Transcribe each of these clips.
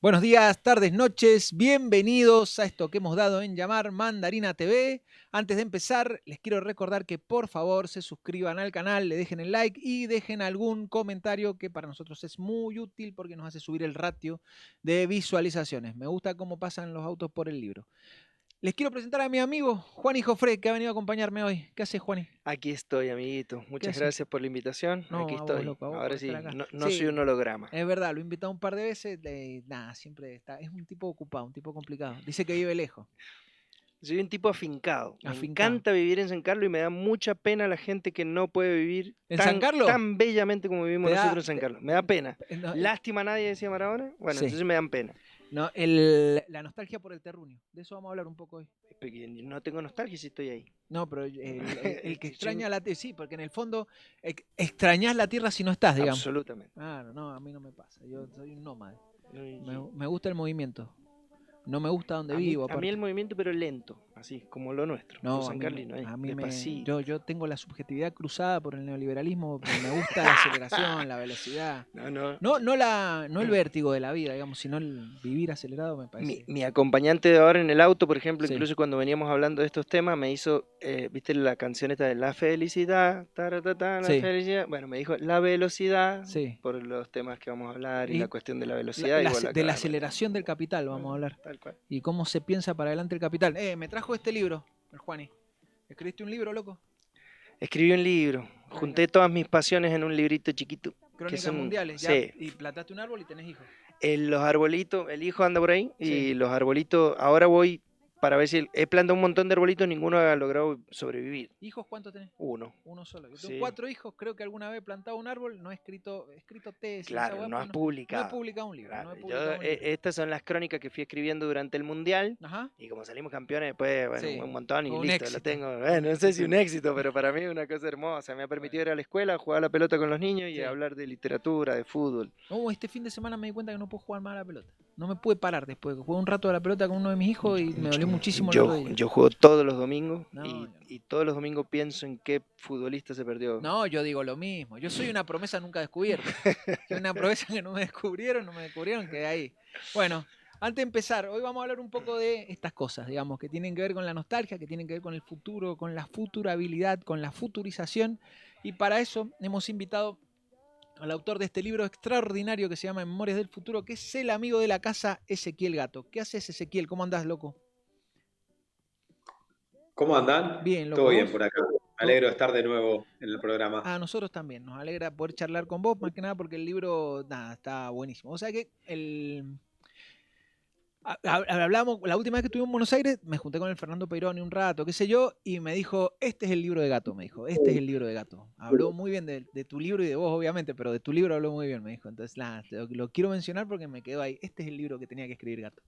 Buenos días, tardes, noches, bienvenidos a esto que hemos dado en llamar Mandarina TV. Antes de empezar, les quiero recordar que por favor se suscriban al canal, le dejen el like y dejen algún comentario que para nosotros es muy útil porque nos hace subir el ratio de visualizaciones. Me gusta cómo pasan los autos por el libro. Les quiero presentar a mi amigo Juani Jofré, que ha venido a acompañarme hoy. ¿Qué haces, Juani? Aquí estoy, amiguito. Muchas gracias por la invitación. No, Aquí a vos, estoy. loco, a vos por Ahora estar sí, acá. no Sí, soy un holograma. es verdad, lo he invitado un par de veces. Nada, siempre está. Es un tipo ocupado, un tipo complicado. Dice que vive lejos. Soy un tipo afincado. Me Afincado. encanta vivir en San Carlos y me da mucha pena la gente que no puede vivir ¿En San Carlos? tan bellamente como vivimos Te da- nosotros en San Carlos. Me da pena. No, Lástima a nadie, decía Maradona. Bueno, sí. entonces me dan pena. No, la nostalgia por el terruño. De eso vamos a hablar un poco hoy. Porque no tengo nostalgia si estoy ahí. No, pero el que Sí, extraña la tierra, sí, porque en el fondo extrañas la tierra si no estás, digamos. absolutamente. Claro, no, a mí no me pasa. Yo soy un nómade. No, Me gusta el movimiento. No me gusta donde a vivo, mí el aparte. movimiento, pero lento, así como lo nuestro. No, Los sancarlinos ahí, despacito. yo tengo la subjetividad cruzada por el neoliberalismo, porque me gusta la aceleración, la velocidad. No el vértigo de la vida, digamos, sino el vivir acelerado me parece. Mi acompañante de ahora en el auto, por ejemplo, Sí. incluso cuando veníamos hablando de estos temas, me hizo, ¿viste la canción esta de la felicidad? La Sí. felicidad. Bueno, me dijo la velocidad, Sí. por los temas que vamos a hablar y Y la cuestión de la velocidad. de la aceleración del capital vamos a hablar. Tal cual. Y cómo se piensa para adelante el capital. Me trajo este libro, el Juani. ¿Escribiste un libro, loco? Escribí un libro, junté todas mis pasiones en un librito chiquito. Crónicas mundiales, ya. Sí. Y plantaste un árbol y tenés hijos. Los arbolitos, el hijo anda por ahí y Sí. los arbolitos, ahora voy para ver si he plantado un montón de arbolitos, ninguno ha logrado sobrevivir. ¿Hijos cuántos tenés? Uno. Uno solo. Yo tengo Sí. 4 hijos, creo que alguna vez he plantado un árbol, no he escrito tesis, Claro, esa no has no publicado. he publicado un libro. Claro, No he publicado un libro. Estas son las crónicas que fui escribiendo durante el Mundial. Ajá. Y como salimos campeones, después, bueno, Sí, un montón y un listo, éxito. lo tengo. Bueno, no sé si un éxito, pero para mí es una cosa hermosa. Me ha permitido ir a la escuela, jugar a la pelota con los niños y Sí. hablar de literatura, de fútbol. Este fin de semana me di cuenta que no puedo jugar más a la pelota. No me pude parar después. Jugué un rato a la pelota con uno de mis hijos y me dolió muchísimo la rodilla. Yo juego todos los domingos No, y todos los domingos pienso en qué futbolista se perdió. No, yo digo lo mismo. Yo soy una promesa nunca descubierta. Soy una promesa que no me descubrieron, quedé ahí. Bueno, antes de empezar, hoy vamos a hablar un poco de estas cosas, digamos, que tienen que ver con la nostalgia, que tienen que ver con el futuro, con la futurabilidad, con la futurización. Y para eso hemos invitado al autor de este libro extraordinario que se llama Memorias del Futuro, que es el amigo de la casa, Ezequiel Gato. ¿Qué haces, Ezequiel? ¿Cómo andás, loco? ¿Cómo andan? Bien, loco. Todo bien ¿Vos? por acá. Me alegro de estar de nuevo en el programa. A nosotros también, nos alegra poder charlar con vos, más que nada porque el libro, nada, está buenísimo. O sea que hablamos, la última vez que estuvimos en Buenos Aires, me junté con el Fernando Peironi un rato, qué sé yo, y me dijo, este es el libro de Gato, me dijo, este es el libro de Gato. Habló muy bien de tu libro y de vos, obviamente, pero de tu libro habló muy bien, me dijo. Entonces, nada, lo quiero mencionar porque me quedó ahí. Este es el libro que tenía que escribir Gato.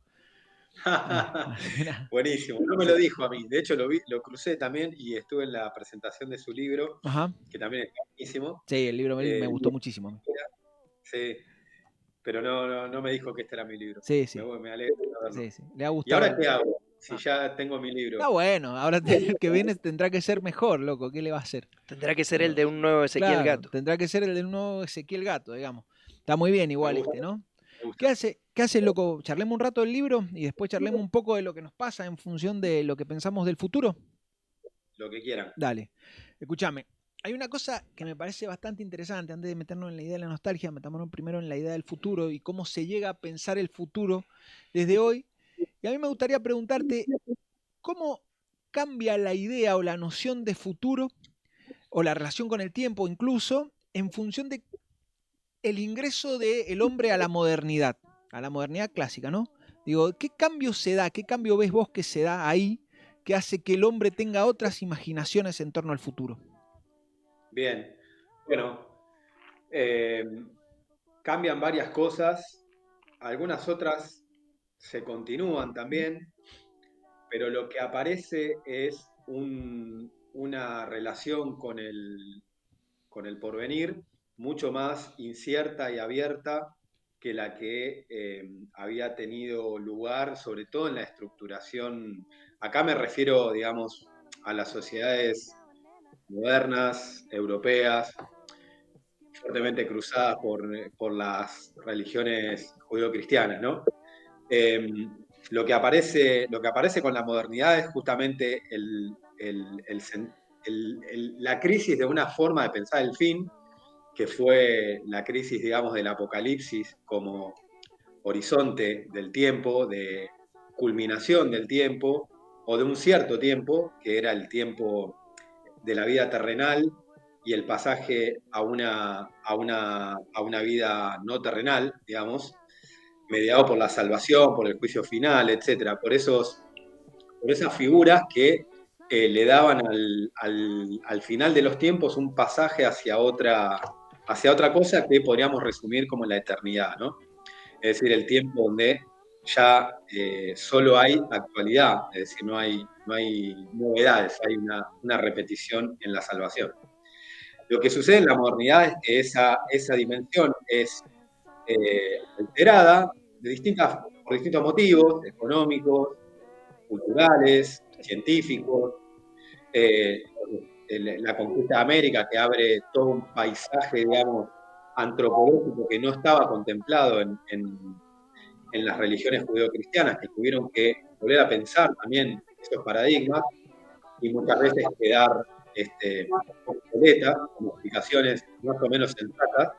Buenísimo, no me lo dijo a mí. De hecho, lo crucé también y estuve en la presentación de su libro, Ajá. que también está buenísimo. Sí, el libro me gustó muchísimo. Sí, pero no me dijo que este era mi libro. Sí. Me alegro de verlo. Sí. Le ha gustado. ¿Y ahora qué hago? Si ya tengo mi libro. Está bueno, ahora el que viene tendrá que ser mejor, loco. ¿Qué le va a hacer? Tendrá que ser el de un nuevo Ezequiel Gato. Tendrá que ser el de un nuevo Ezequiel Gato, digamos. Está muy bien igual ¿no? ¿Qué hace, loco? Charlemos un rato del libro y después charlemos un poco de lo que nos pasa en función de lo que pensamos del futuro. Lo que quieran. Dale. Escúchame. Hay una cosa que me parece bastante interesante, antes de meternos en la idea de la nostalgia, metámonos primero en la idea del futuro y cómo se llega a pensar el futuro desde hoy. Y a mí me gustaría preguntarte, ¿cómo cambia la idea o la noción de futuro o la relación con el tiempo incluso en función de el ingreso del hombre a la modernidad clásica, ¿no? Digo, ¿qué cambio se da? ¿Qué cambio ves vos que se da ahí que hace que el hombre tenga otras imaginaciones en torno al futuro? Bien, bueno, cambian varias cosas, algunas otras se continúan también, pero lo que aparece es una relación con el porvenir mucho más incierta y abierta que la que había tenido lugar, sobre todo en la estructuración. Acá me refiero, digamos, a las sociedades modernas, europeas, fuertemente cruzadas por las religiones judeocristianas, ¿no? Eh, lo que aparece con la modernidad es justamente la crisis de una forma de pensar el fin, que fue la crisis, digamos, del apocalipsis como horizonte del tiempo, de culminación del tiempo, o de un cierto tiempo, que era el tiempo de la vida terrenal y el pasaje a una vida no terrenal, digamos, mediado por la salvación, por el juicio final, etcétera, por esas figuras que le daban al final de los tiempos un pasaje hacia otra cosa que podríamos resumir como la eternidad, ¿no? Es decir, el tiempo donde ya solo hay actualidad, es decir, no hay novedades, hay una repetición en la salvación. Lo que sucede en la modernidad es que esa dimensión es alterada por distintos motivos, económicos, culturales, científicos, eh, la conquista de América que abre todo un paisaje, digamos, antropológico que no estaba contemplado en las religiones judeocristianas, que tuvieron que volver a pensar también esos paradigmas y muchas veces quedar obsoletas, con explicaciones más o menos sensatas.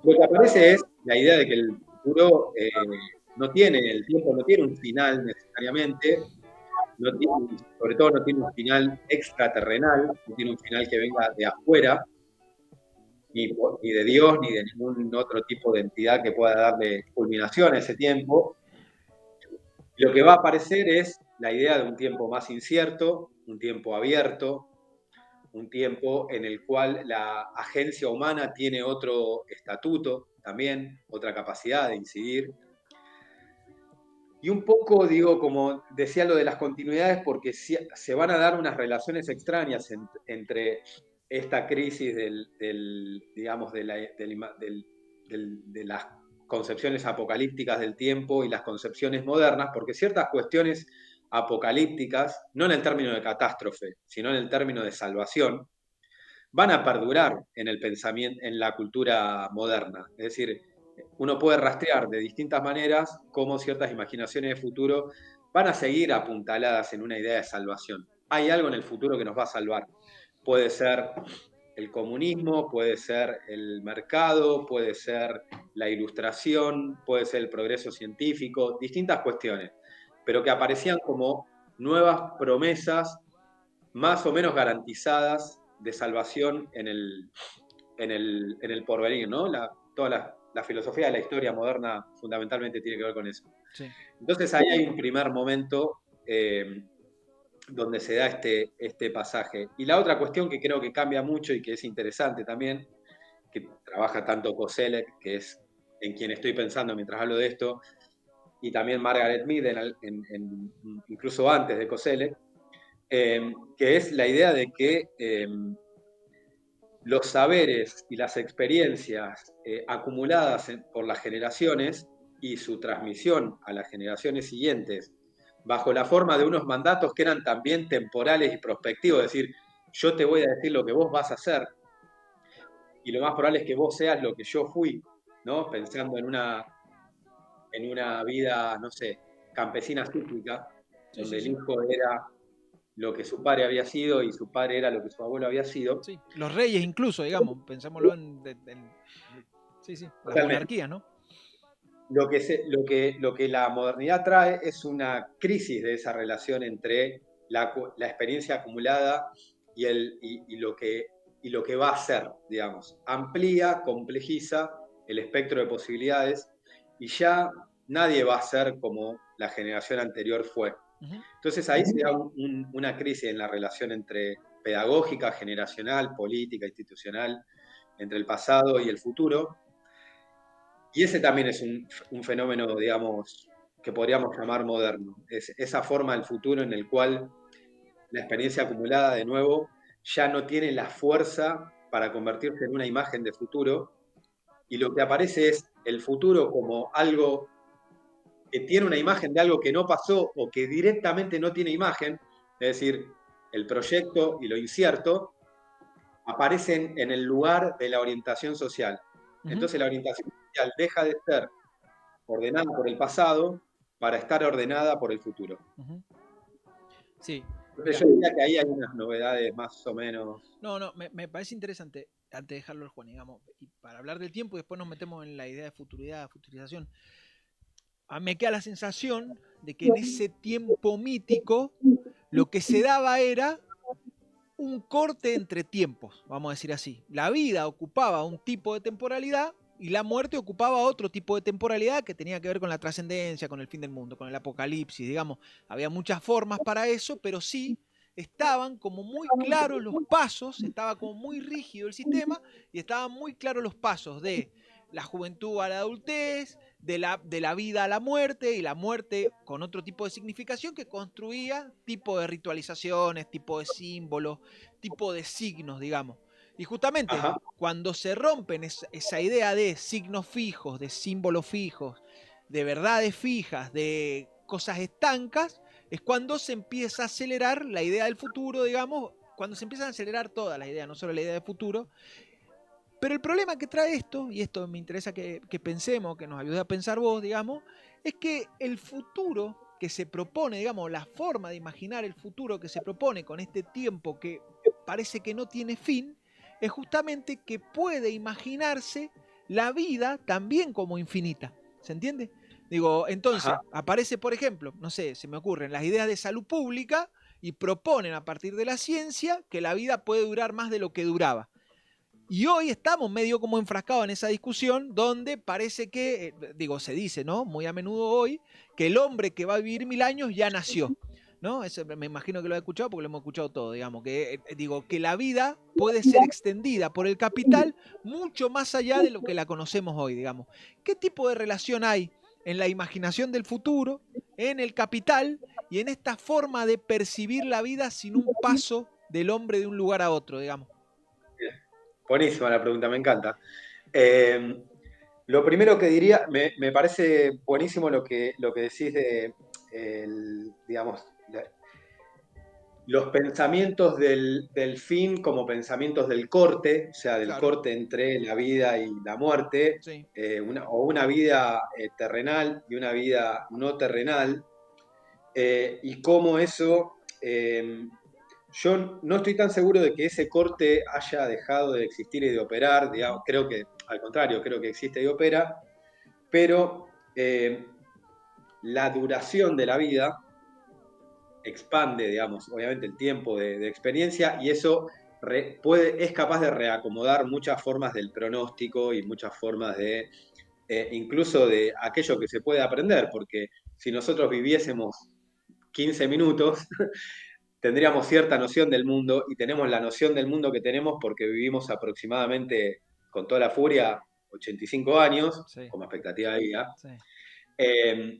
Lo que aparece es la idea de que el futuro el tiempo no tiene un final necesariamente, sobre todo no tiene un final extraterrenal, no tiene un final que venga de afuera, ni de Dios, ni de ningún otro tipo de entidad que pueda darle culminación a ese tiempo. Lo que va a aparecer es la idea de un tiempo más incierto, un tiempo abierto, un tiempo en el cual la agencia humana tiene otro estatuto también, otra capacidad de incidir. Y un poco, digo, como decía lo de las continuidades, porque se van a dar unas relaciones extrañas entre esta crisis digamos, de las concepciones apocalípticas del tiempo y las concepciones modernas, porque ciertas cuestiones apocalípticas, no en el término de catástrofe, sino en el término de salvación, van a perdurar en el pensamiento, en la cultura moderna. Es decir, uno puede rastrear de distintas maneras cómo ciertas imaginaciones de futuro van a seguir apuntaladas en una idea de salvación. Hay algo en el futuro que nos va a salvar. Puede ser el comunismo, puede ser el mercado, puede ser la ilustración, puede ser el progreso científico, distintas cuestiones, pero que aparecían como nuevas promesas más o menos garantizadas de salvación en el porvenir, ¿no? Toda la filosofía de la historia moderna fundamentalmente tiene que ver con eso. Sí. Entonces ahí hay un primer momento donde se da este pasaje. Y la otra cuestión que creo que cambia mucho y que es interesante también, que trabaja tanto Koselleck, que es en quien estoy pensando mientras hablo de esto, y también Margaret Mead, incluso antes de Koselleck, que es la idea de que los saberes y las experiencias acumuladas por las generaciones y su transmisión a las generaciones siguientes bajo la forma de unos mandatos que eran también temporales y prospectivos, es decir, yo te voy a decir lo que vos vas a hacer y lo más probable es que vos seas lo que yo fui, ¿no? Pensando en una vida, no sé, campesina cíclica, donde el hijo era lo que su padre había sido y su padre era lo que su abuelo había sido. Sí, los reyes incluso, digamos, pensémoslo sí, las monarquías, ¿no? Lo que la modernidad trae es una crisis de esa relación entre la experiencia acumulada y lo que va a ser, digamos. Amplía, complejiza el espectro de posibilidades y ya nadie va a ser como la generación anterior fue. Entonces ahí se da una crisis en la relación entre pedagógica, generacional, política, institucional, entre el pasado y el futuro. Y ese también es un fenómeno, digamos, que podríamos llamar moderno. Es esa forma del futuro en el cual la experiencia acumulada, de nuevo, ya no tiene la fuerza para convertirse en una imagen de futuro, y lo que aparece es el futuro como algo que tiene una imagen de algo que no pasó o que directamente no tiene imagen, es decir, el proyecto y lo incierto, aparecen en el lugar de la orientación social. Entonces la orientación social deja de ser ordenada por el pasado para estar ordenada por el futuro. Sí. Entonces yo diría que ahí hay unas novedades más o menos. No, me parece interesante, antes de dejarlo al Juan, digamos, y para hablar del tiempo y después nos metemos en la idea de futuridad, futurización. A mí me queda la sensación de que en ese tiempo mítico lo que se daba era un corte entre tiempos, vamos a decir así. La vida ocupaba un tipo de temporalidad y la muerte ocupaba otro tipo de temporalidad que tenía que ver con la trascendencia, con el fin del mundo, con el apocalipsis, digamos. Había muchas formas para eso, pero sí estaban como muy claros los pasos, estaba como muy rígido el sistema y estaban muy claros los pasos de la juventud a la adultez, de la vida a la muerte y la muerte con otro tipo de significación que construía tipo de ritualizaciones, tipo de símbolos, tipo de signos, digamos. Y justamente Ajá. cuando se rompen esa idea de signos fijos, de símbolos fijos, de verdades fijas, de cosas estancas, es cuando se empieza a acelerar la idea del futuro, digamos, cuando se empiezan a acelerar todas las ideas, no solo la idea del futuro. Pero el problema que trae esto, y esto me interesa que pensemos, que nos ayude a pensar vos, digamos, es que el futuro que se propone, digamos, la forma de imaginar el futuro que se propone con este tiempo que parece que no tiene fin, es justamente que puede imaginarse la vida también como infinita. ¿Se entiende? Digo, entonces, Ajá. aparece, por ejemplo, no sé, se me ocurren las ideas de salud pública y proponen a partir de la ciencia que la vida puede durar más de lo que duraba. Y hoy estamos medio como enfrascados en esa discusión donde parece que, digo, se dice, ¿no? Muy a menudo hoy, que el hombre que va a vivir 1000 años ya nació, ¿no? Eso me imagino que lo he escuchado porque lo hemos escuchado todo, digamos, que digo, que la vida puede ser extendida por el capital mucho más allá de lo que la conocemos hoy, digamos. ¿Qué tipo de relación hay en la imaginación del futuro, en el capital y en esta forma de percibir la vida sin un paso del hombre de un lugar a otro, digamos? Buenísima la pregunta, me encanta. Eh, lo primero que diría, me parece buenísimo lo que decís de, digamos, los pensamientos del fin como pensamientos del corte, o sea, del Claro, corte entre la vida y la muerte, sí. o una vida terrenal y una vida no terrenal, y cómo eso, yo no estoy tan seguro de que ese corte haya dejado de existir y de operar, digamos, creo que al contrario, creo que existe y opera, pero la duración de la vida expande, digamos, obviamente el tiempo de experiencia y eso es capaz de reacomodar muchas formas del pronóstico y muchas formas de, incluso de aquello que se puede aprender, porque si nosotros viviésemos 15 minutos, tendríamos cierta noción del mundo y tenemos la noción del mundo que tenemos porque vivimos aproximadamente, con toda la furia, 85 años Sí, como expectativa de vida. sí. Eh,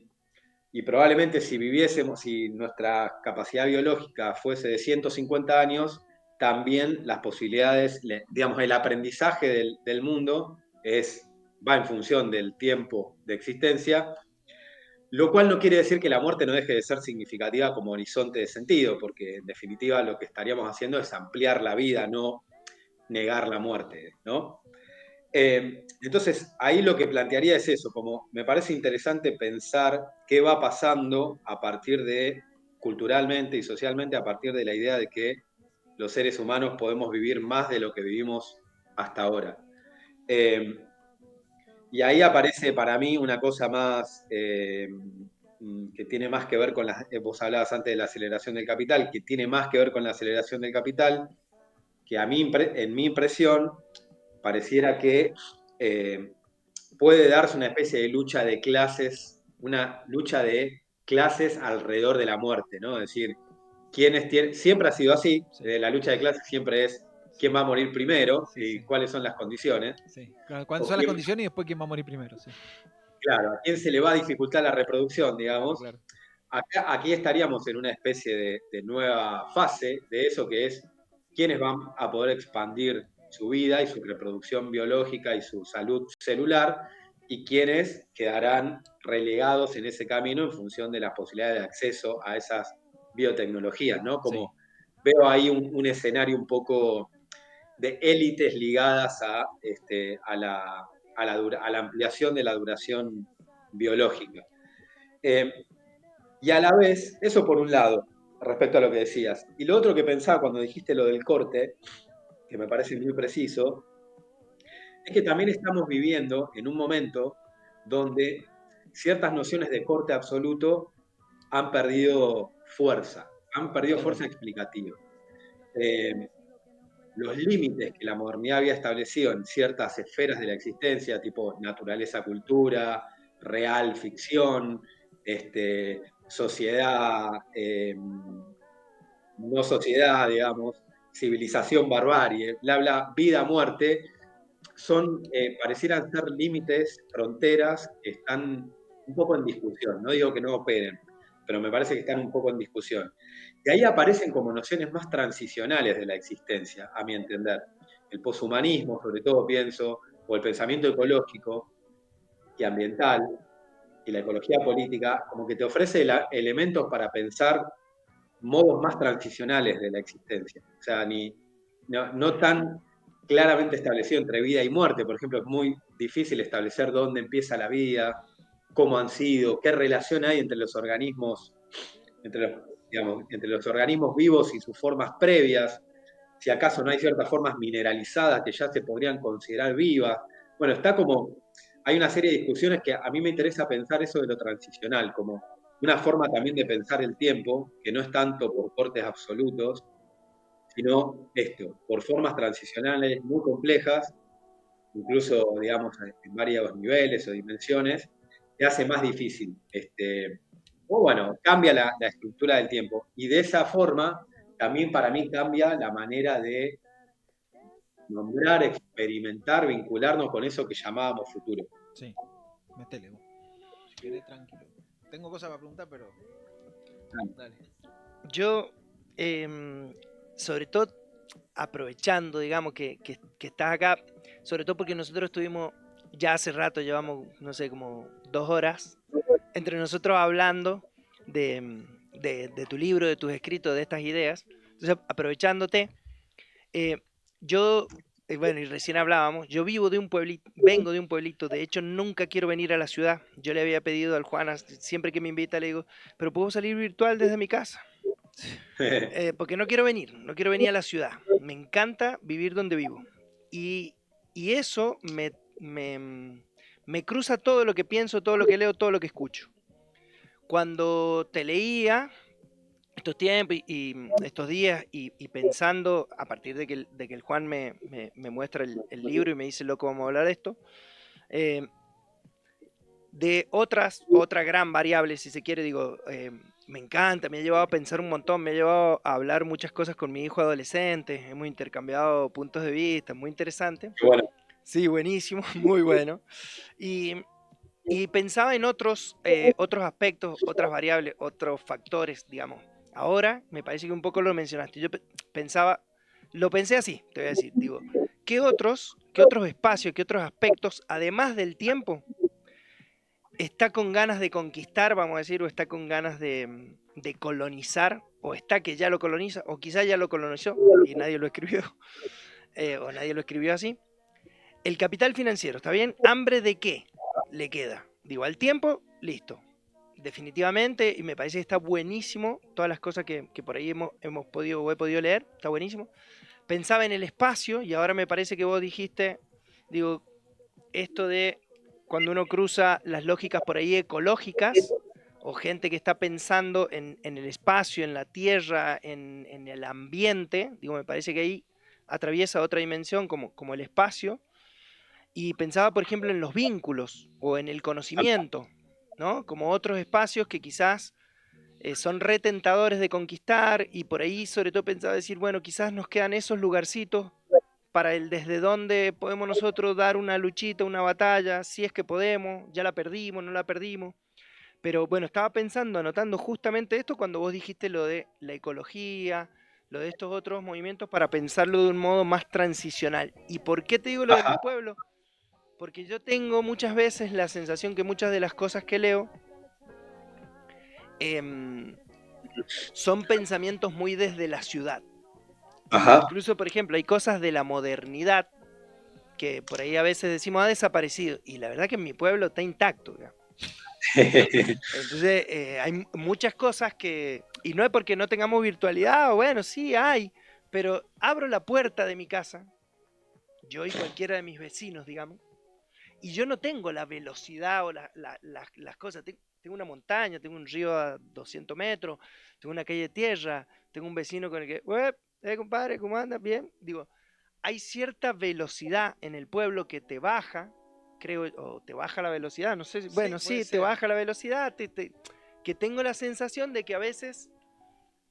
y probablemente si viviésemos, si nuestra capacidad biológica fuese de 150 años, también las posibilidades, digamos, el aprendizaje del mundo va en función del tiempo de existencia, lo cual no quiere decir que la muerte no deje de ser significativa como horizonte de sentido, porque en definitiva lo que estaríamos haciendo es ampliar la vida, no negar la muerte, ¿no? Entonces, ahí lo que plantearía es eso, como me parece interesante pensar qué va pasando a partir de, culturalmente y socialmente, a partir de la idea de que los seres humanos podemos vivir más de lo que vivimos hasta ahora. Y ahí aparece para mí una cosa más que tiene más que ver con vos hablabas antes de la aceleración del capital, que tiene más que ver con la aceleración del capital, que a mí, en mi impresión, pareciera que puede darse una especie de lucha de clases, una lucha de clases alrededor de la muerte, ¿no? Es decir, siempre ha sido así, Sí, la lucha de clases siempre es quién va a morir primero sí, y sí. cuáles son las condiciones, Sí. Claro, ¿cuándo o son las quién, condiciones y después quién va a morir primero? Sí, claro, a quién se le va a dificultar la reproducción, claro, digamos. claro. Aquí estaríamos en una especie de nueva fase de eso que es quiénes van a poder expandir su vida y su reproducción biológica y su salud celular, y quienes quedarán relegados en ese camino en función de las posibilidades de acceso a esas biotecnologías, ¿no? Como veo ahí un escenario un poco de élites ligadas a la ampliación de la duración biológica. Y a la vez, eso por un lado, respecto a lo que decías. Y lo otro que pensaba cuando dijiste lo del corte, que me parece muy preciso, es que también estamos viviendo en un momento donde ciertas nociones de corte absoluto han perdido fuerza explicativa. Los límites que la modernidad había establecido en ciertas esferas de la existencia, tipo naturaleza-cultura, real-ficción, sociedad, no sociedad, digamos, civilización-barbarie, bla, bla, vida-muerte, parecieran ser límites, fronteras que están un poco en discusión. No digo que no operen, pero me parece que están un poco en discusión. Y ahí aparecen como nociones más transicionales de la existencia, a mi entender. El poshumanismo, sobre todo pienso, o el pensamiento ecológico y ambiental, y la ecología política, como que te ofrece elementos para pensar modos más transicionales de la existencia. O sea, no tan claramente establecido entre vida y muerte. Por ejemplo, es muy difícil establecer dónde empieza la vida, cómo han sido, qué relación hay entre los organismos, entre los organismos vivos y sus formas previas, si acaso no hay ciertas formas mineralizadas que ya se podrían considerar vivas. Bueno, hay una serie de discusiones que a mí me interesa pensar eso de lo transicional, como una forma también de pensar el tiempo, que no es tanto por cortes absolutos, sino por formas transicionales muy complejas, incluso, digamos, en varios niveles o dimensiones, que hace más difícil. O bueno, cambia la estructura del tiempo. Y de esa forma, también para mí cambia la manera de nombrar, experimentar, vincularnos con eso que llamábamos futuro. Sí, métele. Si querés, tranquilo. Tengo cosas para preguntar, pero. Dale. Yo, sobre todo, aprovechando, digamos, que estás acá, sobre todo porque nosotros estuvimos, ya hace rato, llevamos, no sé, como 2 horas, entre nosotros hablando de tu libro, de tus escritos, de estas ideas. Entonces, aprovechándote, yo, bueno, y recién hablábamos, yo vivo de un pueblito, vengo de un pueblito, de hecho nunca quiero venir a la ciudad. Yo le había pedido al Juan, siempre que me invita, le digo, pero puedo salir virtual desde mi casa. Porque no quiero venir a la ciudad. Me encanta vivir donde vivo. Y, y eso me cruza todo lo que pienso, todo lo que leo, todo lo que escucho. Cuando te leía estos tiempos y estos días y pensando a partir de que el Juan me muestra el libro y me dice, loco, vamos a hablar de esto, eh, de otra gran variable, si se quiere, digo, me encanta, me ha llevado a pensar un montón, me ha llevado a hablar muchas cosas con mi hijo adolescente, hemos intercambiado puntos de vista, muy interesante. Bueno. Sí, buenísimo, muy bueno. Y pensaba en otros aspectos, otras variables, otros factores, digamos. Ahora, me parece que un poco lo mencionaste. Yo lo pensé así, te voy a decir, digo, ¿qué otros espacios, qué otros aspectos, además del tiempo, está con ganas de conquistar, vamos a decir, o está con ganas de colonizar, o está que ya lo coloniza, o quizá ya lo colonizó y nadie lo escribió, o nadie lo escribió así? El capital financiero, ¿está bien? ¿Hambre de qué le queda? Digo, al tiempo, listo. Definitivamente, y me parece que está buenísimo, todas las cosas que por ahí hemos podido o he podido leer, está buenísimo. Pensaba en el espacio, y ahora me parece que vos dijiste, digo, esto de cuando uno cruza las lógicas por ahí ecológicas, o gente que está pensando en el espacio, en la tierra, en el ambiente, digo, me parece que ahí atraviesa otra dimensión como el espacio, y pensaba, por ejemplo, en los vínculos o en el conocimiento, ¿no? Como otros espacios que quizás son retentadores de conquistar, y por ahí sobre todo pensaba decir, bueno, quizás nos quedan esos lugarcitos para el desde donde podemos nosotros dar una luchita, una batalla, si es que podemos, ya la perdimos, no la perdimos. Pero bueno, estaba pensando, anotando justamente esto cuando vos dijiste lo de la ecología, lo de estos otros movimientos para pensarlo de un modo más transicional. ¿Y por qué te digo lo de mi Ajá, pueblo? Porque yo tengo muchas veces la sensación que muchas de las cosas que leo em, son pensamientos muy desde la ciudad. ajá. Incluso, por ejemplo, hay cosas de la modernidad que por ahí a veces decimos ha desaparecido. Y la verdad que en mi pueblo está intacto. Digamos. Entonces, hay muchas cosas que... Y no es porque no tengamos virtualidad, o bueno, sí hay, pero abro la puerta de mi casa, yo y cualquiera de mis vecinos, digamos, y yo no tengo la velocidad o las cosas. Tengo una montaña, tengo un río a 200 metros, tengo una calle de tierra, tengo un vecino con el que, compadre, ¿cómo andas? Bien. Digo, hay cierta velocidad en el pueblo que te baja, creo, o te baja la velocidad, no sé, Sí, bueno, puede sí, te ser. baja la velocidad, que tengo la sensación de que a veces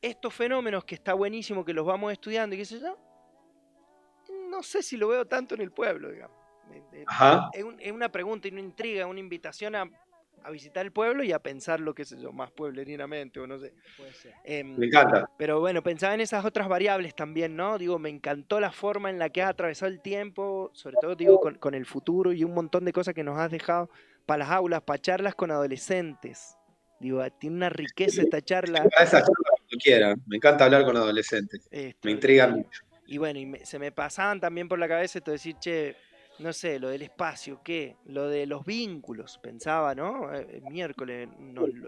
estos fenómenos que está buenísimo que los vamos estudiando y qué sé yo, no sé si lo veo tanto en el pueblo, digamos. Ajá, Es una pregunta y una intriga, una invitación a visitar el pueblo y a pensarlo, qué sé yo, más pueblerinamente o no sé. Puede ser. me Em, encanta. pero bueno, pensaba en esas otras variables también, ¿no? Digo, me encantó la forma en la que has atravesado el tiempo, sobre todo, digo, con el futuro y un montón de cosas que nos has dejado para las aulas, para charlas con adolescentes. Digo, tiene una riqueza esta Yo charla para esa charla cuando quiera. Me encanta hablar con adolescentes. Me intrigan extraordinaria. mucho. Y bueno, se me pasaban también por la cabeza esto de decir, che, no sé, lo del espacio, ¿qué? Lo de los vínculos, pensaba, ¿no? El miércoles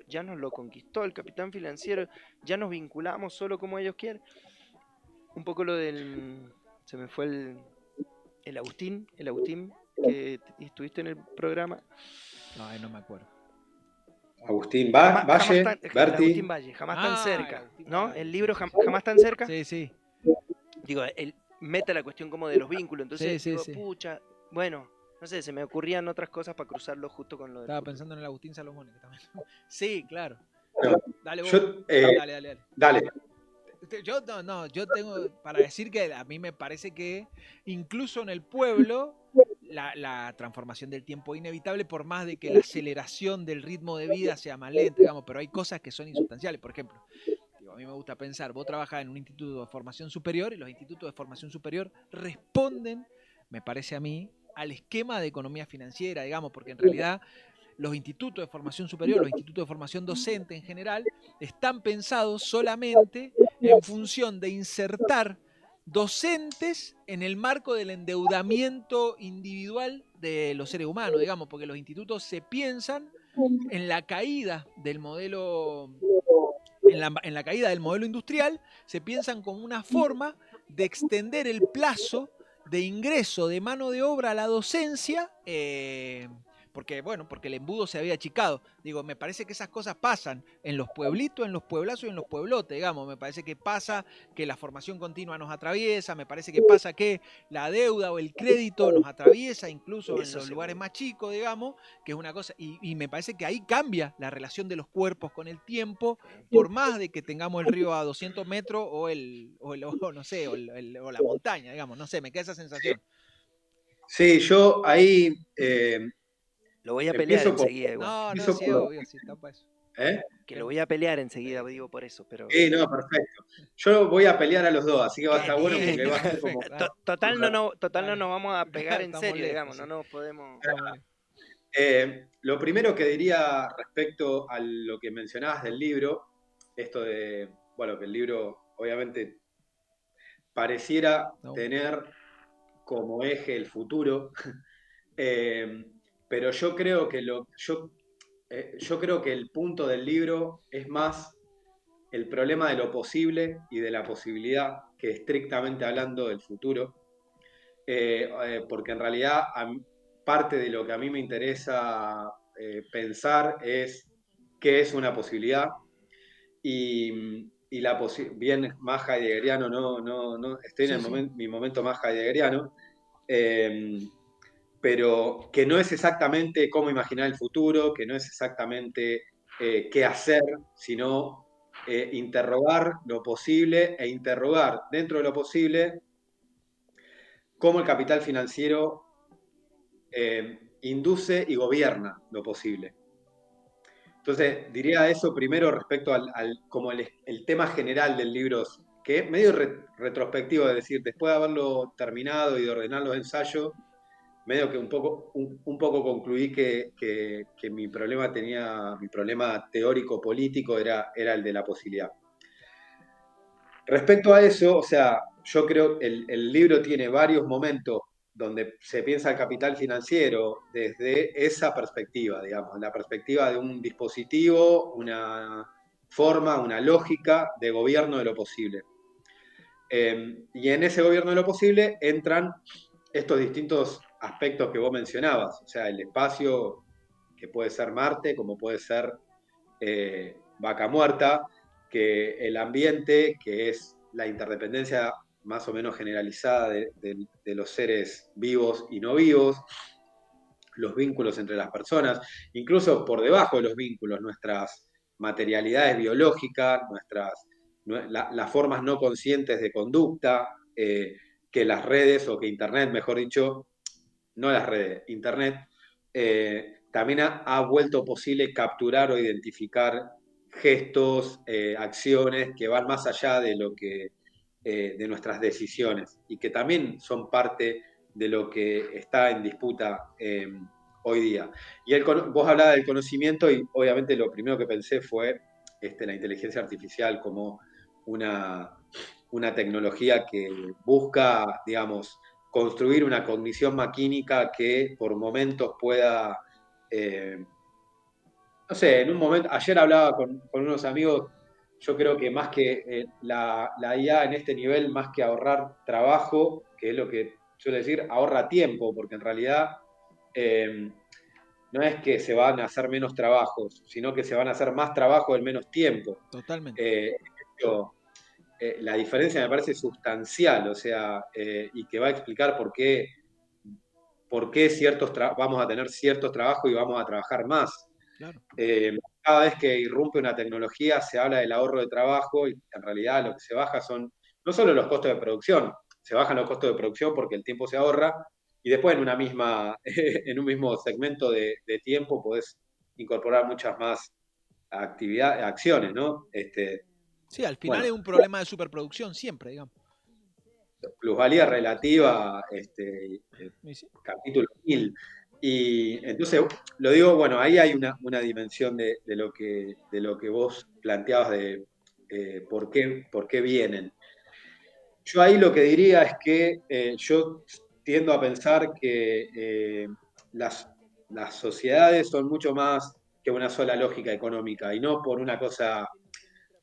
ya nos lo conquistó el capitán financiero, ya nos vinculamos solo como ellos quieren. Un poco lo del... Se me fue el Agustín, que estuviste en el programa. Ay, no me acuerdo. Agustín Jamás Valle, tan, el Agustín Berti. Valle, jamás tan Ah, el cerca, Agustín ¿no? Valle, El sí, libro sí, sí. Jamás tan cerca. Sí, sí. Digo, él mete la cuestión como de los vínculos. Sí, Entonces sí, digo, sí. pucha, bueno, no sé, se me ocurrían otras cosas para cruzarlo justo con lo del Estaba futuro. pensando en el Agustín Salomón, que también. Sí, claro. No, Dale vos. yo, Dale, dale, dale. dale. Yo no, yo tengo para decir que a mí me parece que incluso en el pueblo la transformación del tiempo es inevitable por más de que la aceleración del ritmo de vida sea más lenta, digamos, pero hay cosas que son insustanciales. Por ejemplo, digo, a mí me gusta pensar, vos trabajás en un instituto de formación superior y los institutos de formación superior responden, me parece a mí, al esquema de economía financiera, digamos, porque en realidad los institutos de formación superior, los institutos de formación docente en general, están pensados solamente en función de insertar docentes en el marco del endeudamiento individual de los seres humanos, digamos, porque los institutos se piensan en la caída del modelo, en la caída del modelo industrial, se piensan como una forma de extender el plazo de ingreso de mano de obra a la docencia, porque, bueno, porque el embudo se había achicado. Digo, me parece que esas cosas pasan en los pueblitos, en los pueblazos y en los pueblotes, digamos. Me parece que pasa que la formación continua nos atraviesa, me parece que pasa que la deuda o el crédito nos atraviesa incluso en Eso los lugares seguro. más chicos, digamos, que es una cosa, y me parece que ahí cambia la relación de los cuerpos con el tiempo, por más de que tengamos el río a 200 metros o no sé, o la montaña, digamos, no sé, me queda esa Sí, sensación. sí, yo ahí Lo voy a pelear empiezo por, enseguida igual. No, no, empiezo sí, por obvio, sí, está para eso. ¿eh? Que lo Que- voy a pelear enseguida, sí, sí. digo por eso, pero... Sí, no, perfecto. Yo voy a pelear a los dos, así que va a Qué estar bueno porque lindo. va a ser como Perfecto, dale, Total no dale. nos vamos a pegar en Estamos serio, lejos, digamos, no sí, nos podemos... estamos lejos. Lo primero que diría respecto a lo que mencionabas del libro, esto de, bueno, que el libro obviamente pareciera No, tener como eje el futuro, eh, pero yo creo que yo creo que el punto del libro es más el problema de lo posible y de la posibilidad que estrictamente hablando del futuro, porque en realidad parte de lo que a mí me interesa pensar es qué es una posibilidad y bien más heideggeriano, no estoy en sí, sí. mi momento más heideggeriano, eh, pero que no es exactamente cómo imaginar el futuro, que no es exactamente qué hacer, sino interrogar lo posible e interrogar dentro de lo posible cómo el capital financiero induce y gobierna lo posible. Entonces, diría eso primero respecto como el tema general del libro que es medio retrospectivo, es decir, después de haberlo terminado y de ordenar los ensayos, medio que un poco concluí que mi problema teórico político era el de la posibilidad. Respecto a eso, o sea, yo creo que el libro tiene varios momentos donde se piensa el capital financiero desde esa perspectiva, digamos, la perspectiva de un dispositivo, una forma, una lógica de gobierno de lo posible. Y en ese gobierno de lo posible entran estos distintos aspectos que vos mencionabas, o sea, el espacio, que puede ser Marte, como puede ser Vaca Muerta, que el ambiente, que es la interdependencia más o menos generalizada de los seres vivos y no vivos, los vínculos entre las personas, incluso por debajo de los vínculos, nuestras materialidades biológicas, las formas no conscientes de conducta, que las redes o que Internet, mejor dicho, no las redes, Internet, también ha vuelto posible capturar o identificar gestos, acciones que van más allá de lo que de nuestras decisiones y que también son parte de lo que está en disputa hoy día. Y vos hablabas del conocimiento y obviamente lo primero que pensé fue la inteligencia artificial como una tecnología que busca, digamos, construir una cognición maquínica que por momentos pueda, no sé, en un momento, ayer hablaba con unos amigos, yo creo que más que la IA en este nivel, más que ahorrar trabajo, que es lo que suele decir, ahorra tiempo, porque en realidad no es que se van a hacer menos trabajos, sino que se van a hacer más trabajo en menos tiempo. Totalmente. La diferencia me parece sustancial, o sea, y que va a explicar por qué vamos a tener ciertos trabajos y vamos a trabajar más. Claro. Cada vez que irrumpe una tecnología se habla del ahorro de trabajo y en realidad lo que se baja son no solo los costos de producción, se bajan los costos de producción porque el tiempo se ahorra y después en un mismo segmento de tiempo podés incorporar muchas más acciones, ¿no? Sí, al final Bueno, es un problema de superproducción siempre, digamos. plusvalía relativa, ¿Y sí? capítulo 1000. Y entonces, lo digo, bueno, ahí hay una dimensión de lo que vos planteabas de por qué vienen. Yo ahí lo que diría es que yo tiendo a pensar que las, las sociedades son mucho más que una sola lógica económica, y no por una cosa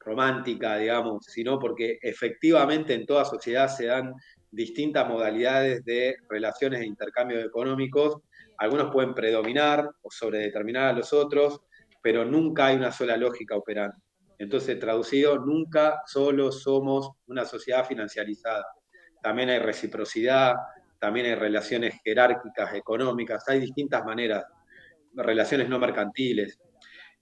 romántica, digamos, sino porque efectivamente en toda sociedad se dan distintas modalidades de relaciones e intercambios económicos. Algunos pueden predominar o sobredeterminar a los otros, pero nunca hay una sola lógica operante. Entonces, traducido, nunca solo somos una sociedad financiarizada. También hay reciprocidad, también hay relaciones jerárquicas, económicas, hay distintas maneras, relaciones no mercantiles.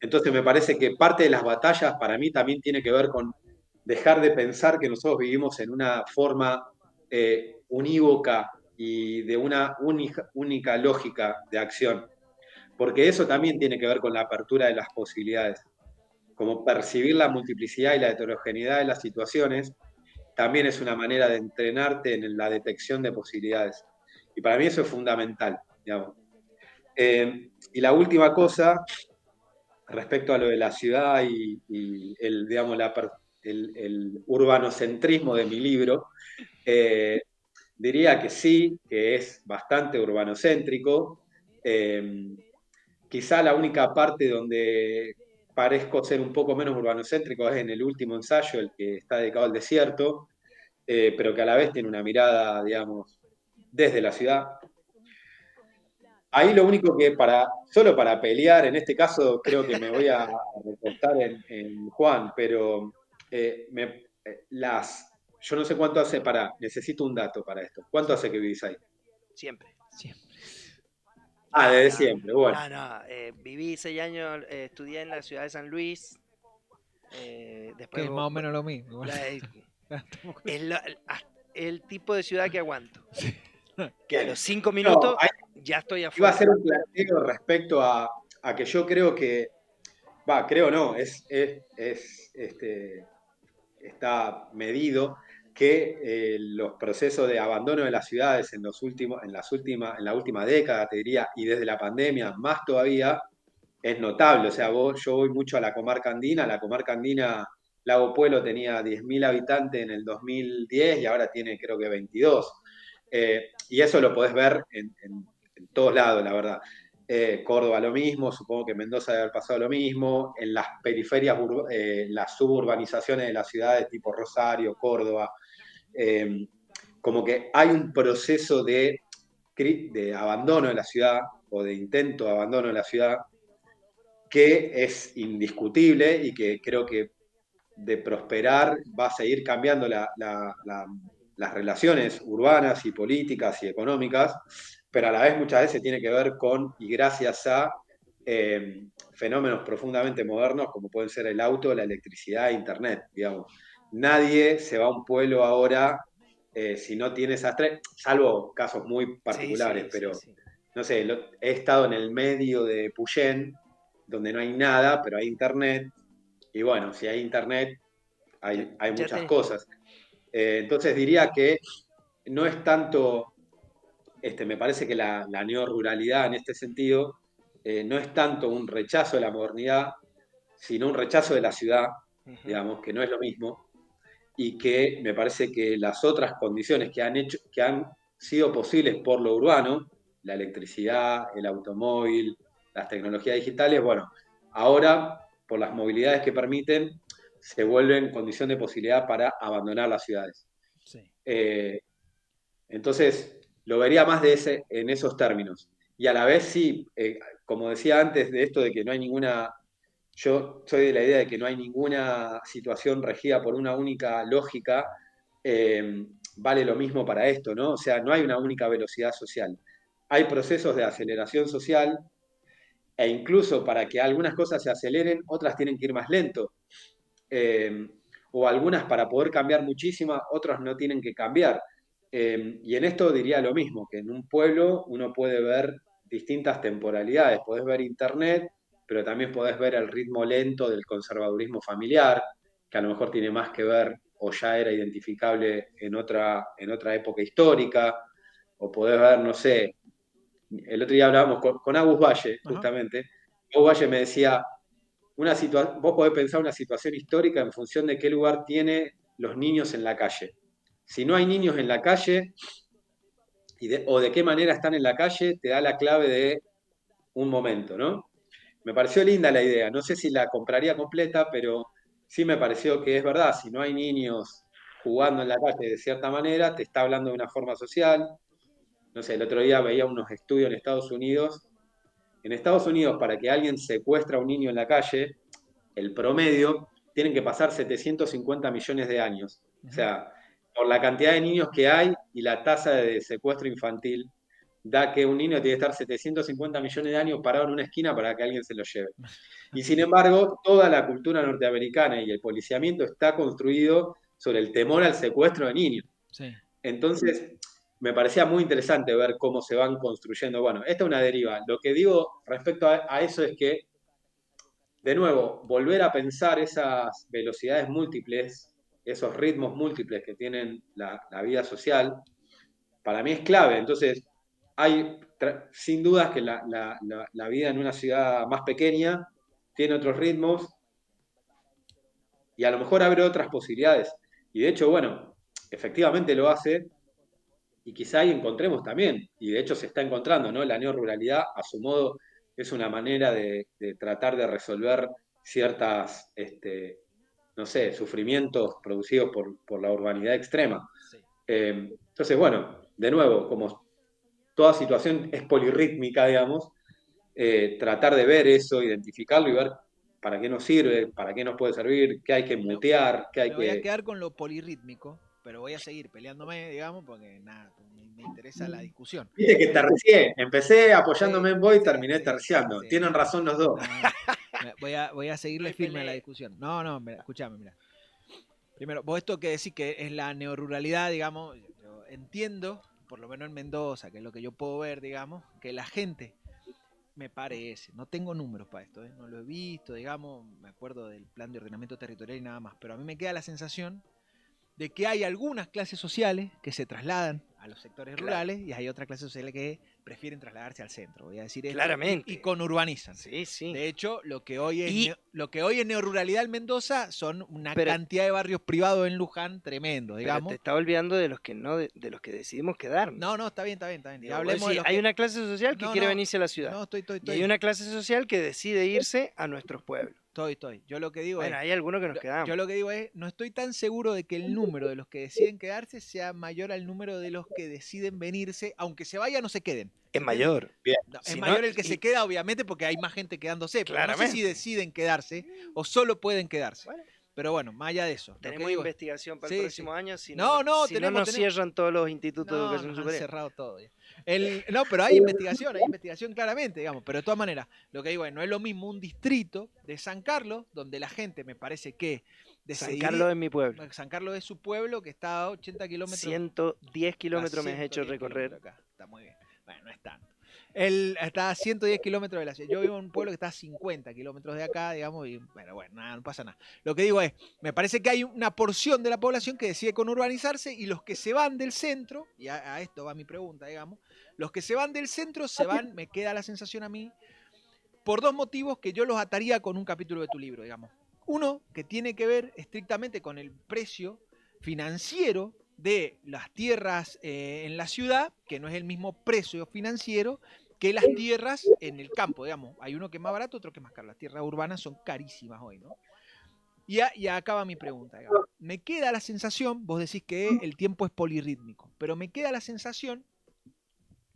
Entonces me parece que parte de las batallas para mí también tiene que ver con dejar de pensar que nosotros vivimos en una forma unívoca y de una única lógica de acción, porque eso también tiene que ver con la apertura de las posibilidades, como percibir la multiplicidad y la heterogeneidad de las situaciones, también es una manera de entrenarte en la detección de posibilidades. Y para mí eso es fundamental, digamos. Y la última cosa respecto a lo de la ciudad y el, digamos, el urbanocentrismo de mi libro, eh, diría que sí, que es bastante urbanocéntrico. Eh, Quizá la única parte donde parezco ser un poco menos urbanocéntrico es en el último ensayo, el que está dedicado al desierto, pero que a la vez tiene una mirada, digamos, desde la ciudad. Ahí lo único que solo para pelear, en este caso creo que me voy a reportar en Juan, pero yo no sé cuánto hace necesito un dato para esto. ¿Cuánto hace que vivís ahí? Siempre. Siempre. Ah, No, desde no, siempre, bueno. no. Viví 6 años, estudié en la ciudad de San Luis. Que Después es más o menos lo mismo. Igual. la- Tampoco- es el tipo de ciudad que aguanto. Que a Bien. los 5 No, minutos ya estoy iba a afuera. hacer un planteo respecto a que yo creo que, creo no, está medido que los procesos de abandono de las ciudades en la última década, te diría, y desde la pandemia más todavía, es notable. O sea, yo voy mucho a la comarca andina, Lago Puelo tenía 10.000 habitantes en el 2010 y ahora tiene creo que 22. Y eso lo podés ver en todos lados, la verdad. Córdoba lo mismo, supongo que Mendoza debe haber pasado lo mismo, en las periferias, las suburbanizaciones de las ciudades tipo Rosario, Córdoba, eh, como que hay un proceso de abandono de la ciudad o de intento de abandono de la ciudad que es indiscutible y que creo que de prosperar va a seguir cambiando las relaciones urbanas y políticas y económicas, pero a la vez muchas veces tiene que ver con y gracias a fenómenos profundamente modernos como pueden ser el auto, la electricidad e Internet, digamos. Nadie se va a un pueblo ahora si no tiene esas tres, salvo casos muy Sí, particulares, sí, sí, pero sí. no sé, he estado en el medio de Puyén, donde no hay nada, pero hay Internet, y bueno, si hay Internet, Ya, hay ya muchas te... cosas. Entonces diría que no es tanto, me parece que la neoruralidad en este sentido no es tanto un rechazo de la modernidad, sino un rechazo de la ciudad, Ujú. digamos, que no es lo mismo, y que me parece que las otras condiciones que han sido posibles por lo urbano, la electricidad, el automóvil, las tecnologías digitales, bueno, ahora por las movilidades que permiten, se vuelven condición de posibilidad para abandonar las ciudades. Sí. Eh, entonces, lo vería más en esos términos. Y a la vez sí, como decía antes de esto de que no hay ninguna, yo soy de la idea de que no hay ninguna situación regida por una única lógica, vale lo mismo para esto, ¿no? O sea, no hay una única velocidad social. Hay procesos de aceleración social e incluso para que algunas cosas se aceleren, otras tienen que ir más lento. Eh, o algunas para poder cambiar muchísimas, otras no tienen que cambiar. Y en esto diría lo mismo, que en un pueblo uno puede ver distintas temporalidades, podés ver internet, pero también podés ver el ritmo lento del conservadurismo familiar, que a lo mejor tiene más que ver o ya era identificable en otra época histórica, o podés ver, no sé, el otro día hablábamos con Agus Valle, Ajá. justamente, Agus Valle me decía, vos podés pensar una situación histórica en función de qué lugar tiene los niños en la calle. Si no hay niños en la calle, o de qué manera están en la calle, te da la clave de un momento, ¿no? Me pareció linda la idea, no sé si la compraría completa, pero sí me pareció que es verdad, si no hay niños jugando en la calle de cierta manera, te está hablando de una forma social. No sé, el otro día veía unos estudios en Estados Unidos. En Estados Unidos, para que alguien secuestre a un niño en la calle, el promedio, tienen que pasar 750 millones de años. O Ujú. sea, por la cantidad de niños que hay y la tasa de secuestro infantil, da que un niño tiene que estar 750 millones de años parado en una esquina para que alguien se lo lleve. Y sin embargo, toda la cultura norteamericana y el policiamiento está construido sobre el temor al secuestro de niños. Sí. Entonces, me parecía muy interesante ver cómo se van construyendo. Bueno, esta es una deriva. Lo que digo respecto a eso es que de nuevo, volver a pensar esas velocidades múltiples, esos ritmos múltiples que tienen la vida social, para mí es clave. Entonces, hay sin dudas que la vida en una ciudad más pequeña tiene otros ritmos y a lo mejor abre otras posibilidades. Y de hecho, bueno, efectivamente lo hace y quizá ahí encontremos también, y de hecho se está encontrando, ¿no? La neoruralidad, a su modo, es una manera de tratar de resolver ciertas, no sé, sufrimientos producidos por la urbanidad extrema. Sí. Entonces, bueno, de nuevo, como toda situación es polirrítmica, digamos, tratar de ver eso, identificarlo y ver para qué nos sirve, para qué nos puede servir, qué hay que Me, mutear, qué hay me voy a que... quedar con lo polirrítmico, pero voy a seguir peleándome, digamos, porque nada, me interesa la discusión. Viste que tercié, empecé Sí, apoyándome en vos y sí, terminé sí, sí, terciando. sí, Tienen no, razón los dos. no, no. Voy a No seguirle hay firme a la pelea. discusión. No, no, escúchame, mira. Primero, vos esto que decís que es la neoruralidad, digamos, yo entiendo, por lo menos en Mendoza, que es lo que yo puedo ver, digamos, que la gente Me parece, no tengo números para esto, no lo he visto, digamos, me acuerdo del plan de ordenamiento territorial y nada más, pero a mí me queda la sensación de que hay algunas clases sociales que se trasladan a los sectores rurales y hay otras clases sociales que prefieren trasladarse al centro, voy a decir esto, Claramente. y conurbanizan. Sí, sí. De hecho, lo que hoy es neoruralidad en Mendoza son una cantidad de barrios privados en Luján tremendo, digamos. Pero te está olvidando de los que no, de los que decidimos quedarnos. No, está bien. Digo, Hablemos de los hay una clase social que quiere venirse a la ciudad. No, estoy. Y hay una clase social que decide irse a nuestros pueblos. Estoy. Yo lo que digo hay algunos que nos quedamos. Yo lo que digo es, no estoy tan seguro de que el número de los que deciden quedarse sea mayor al número de los que deciden venirse, aunque se vayan o se queden. Es mayor. No, es mayor el que se queda, obviamente, porque hay más gente quedándose. Pero no sé si deciden quedarse o solo pueden quedarse. Bueno. Pero bueno, más allá de eso. Tenemos investigación para el próximo año. Si no nos cierran todos los institutos de educación superior. Han cerrado todo ya. No, pero hay investigación claramente, digamos. Pero de todas maneras, lo que digo es, no es lo mismo un distrito de San Carlos, donde la gente me parece que... San Carlos es mi pueblo. San Carlos es su pueblo, que está a 80 kilómetros. 110 kilómetros me has hecho recorrer. Acá. Está muy bien. Bueno, no es tanto. Está a 110 kilómetros de la ciudad. Yo vivo en un pueblo que está a 50 kilómetros de acá, digamos, y bueno, nada, no pasa nada. Lo que digo es, me parece que hay una porción de la población que decide conurbanizarse y los que se van del centro, y a esto va mi pregunta, digamos, los que se van del centro se van, me queda la sensación a mí, por dos motivos que yo los ataría con un capítulo de tu libro, digamos. Uno, que tiene que ver estrictamente con el precio financiero de las tierras en la ciudad, que no es el mismo precio financiero que las tierras en el campo, digamos. Hay uno que es más barato, otro que es más caro. Las tierras urbanas son carísimas hoy, ¿no? Y acaba mi pregunta, digamos. Me queda la sensación, vos decís que el tiempo es polirrítmico, pero me queda la sensación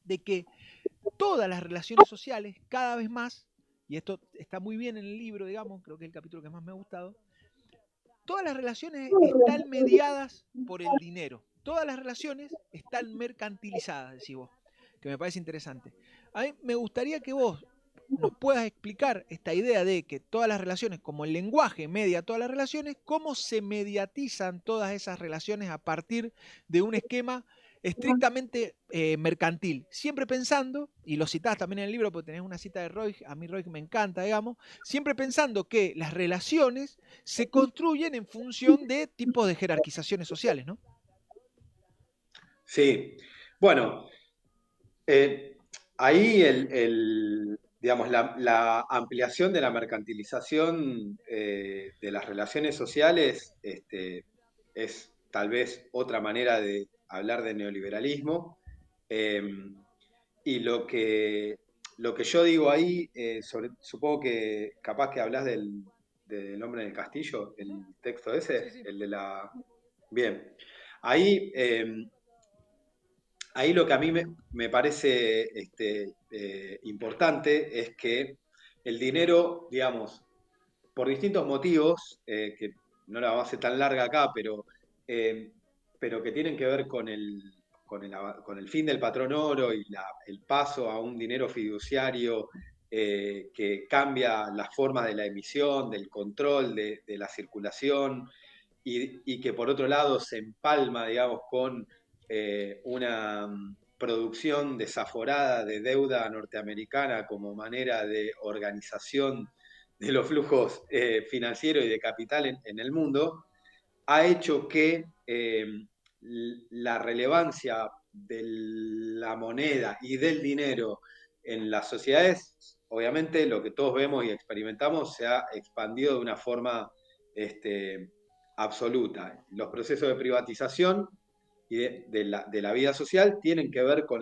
de que todas las relaciones sociales, cada vez más, y esto está muy bien en el libro, digamos, creo que es el capítulo que más me ha gustado, todas las relaciones están mediadas por el dinero. Todas las relaciones están mercantilizadas, decís vos, que me parece interesante. A mí me gustaría que vos nos puedas explicar esta idea de que todas las relaciones, como el lenguaje media todas las relaciones, cómo se mediatizan todas esas relaciones a partir de un esquema estrictamente mercantil, siempre pensando, y lo citás también en el libro porque tenés una cita de Roig, a mí Roig me encanta, digamos, siempre pensando que las relaciones se construyen en función de tipos de jerarquizaciones sociales, ¿no? Sí, bueno, ahí digamos, la ampliación de la mercantilización de las relaciones sociales es tal vez otra manera de hablar de neoliberalismo. Y lo que yo digo ahí, supongo que capaz que hablas del hombre en el castillo, el texto ese, Sí. el de la... Bien, ahí... Ahí lo que a mí me parece importante es que el dinero, digamos, por distintos motivos, que no la vamos a hacer tan larga acá, pero que tienen que ver con el fin del patrón oro y el paso a un dinero fiduciario que cambia la forma de la emisión, del control de la circulación y que por otro lado se empalma, digamos, con una producción desaforada de deuda norteamericana como manera de organización de los flujos financieros y de capital en el mundo, ha hecho que la relevancia de la moneda y del dinero en las sociedades, obviamente lo que todos vemos y experimentamos, se ha expandido de una forma absoluta. Los procesos de privatización y de la vida social tienen que ver con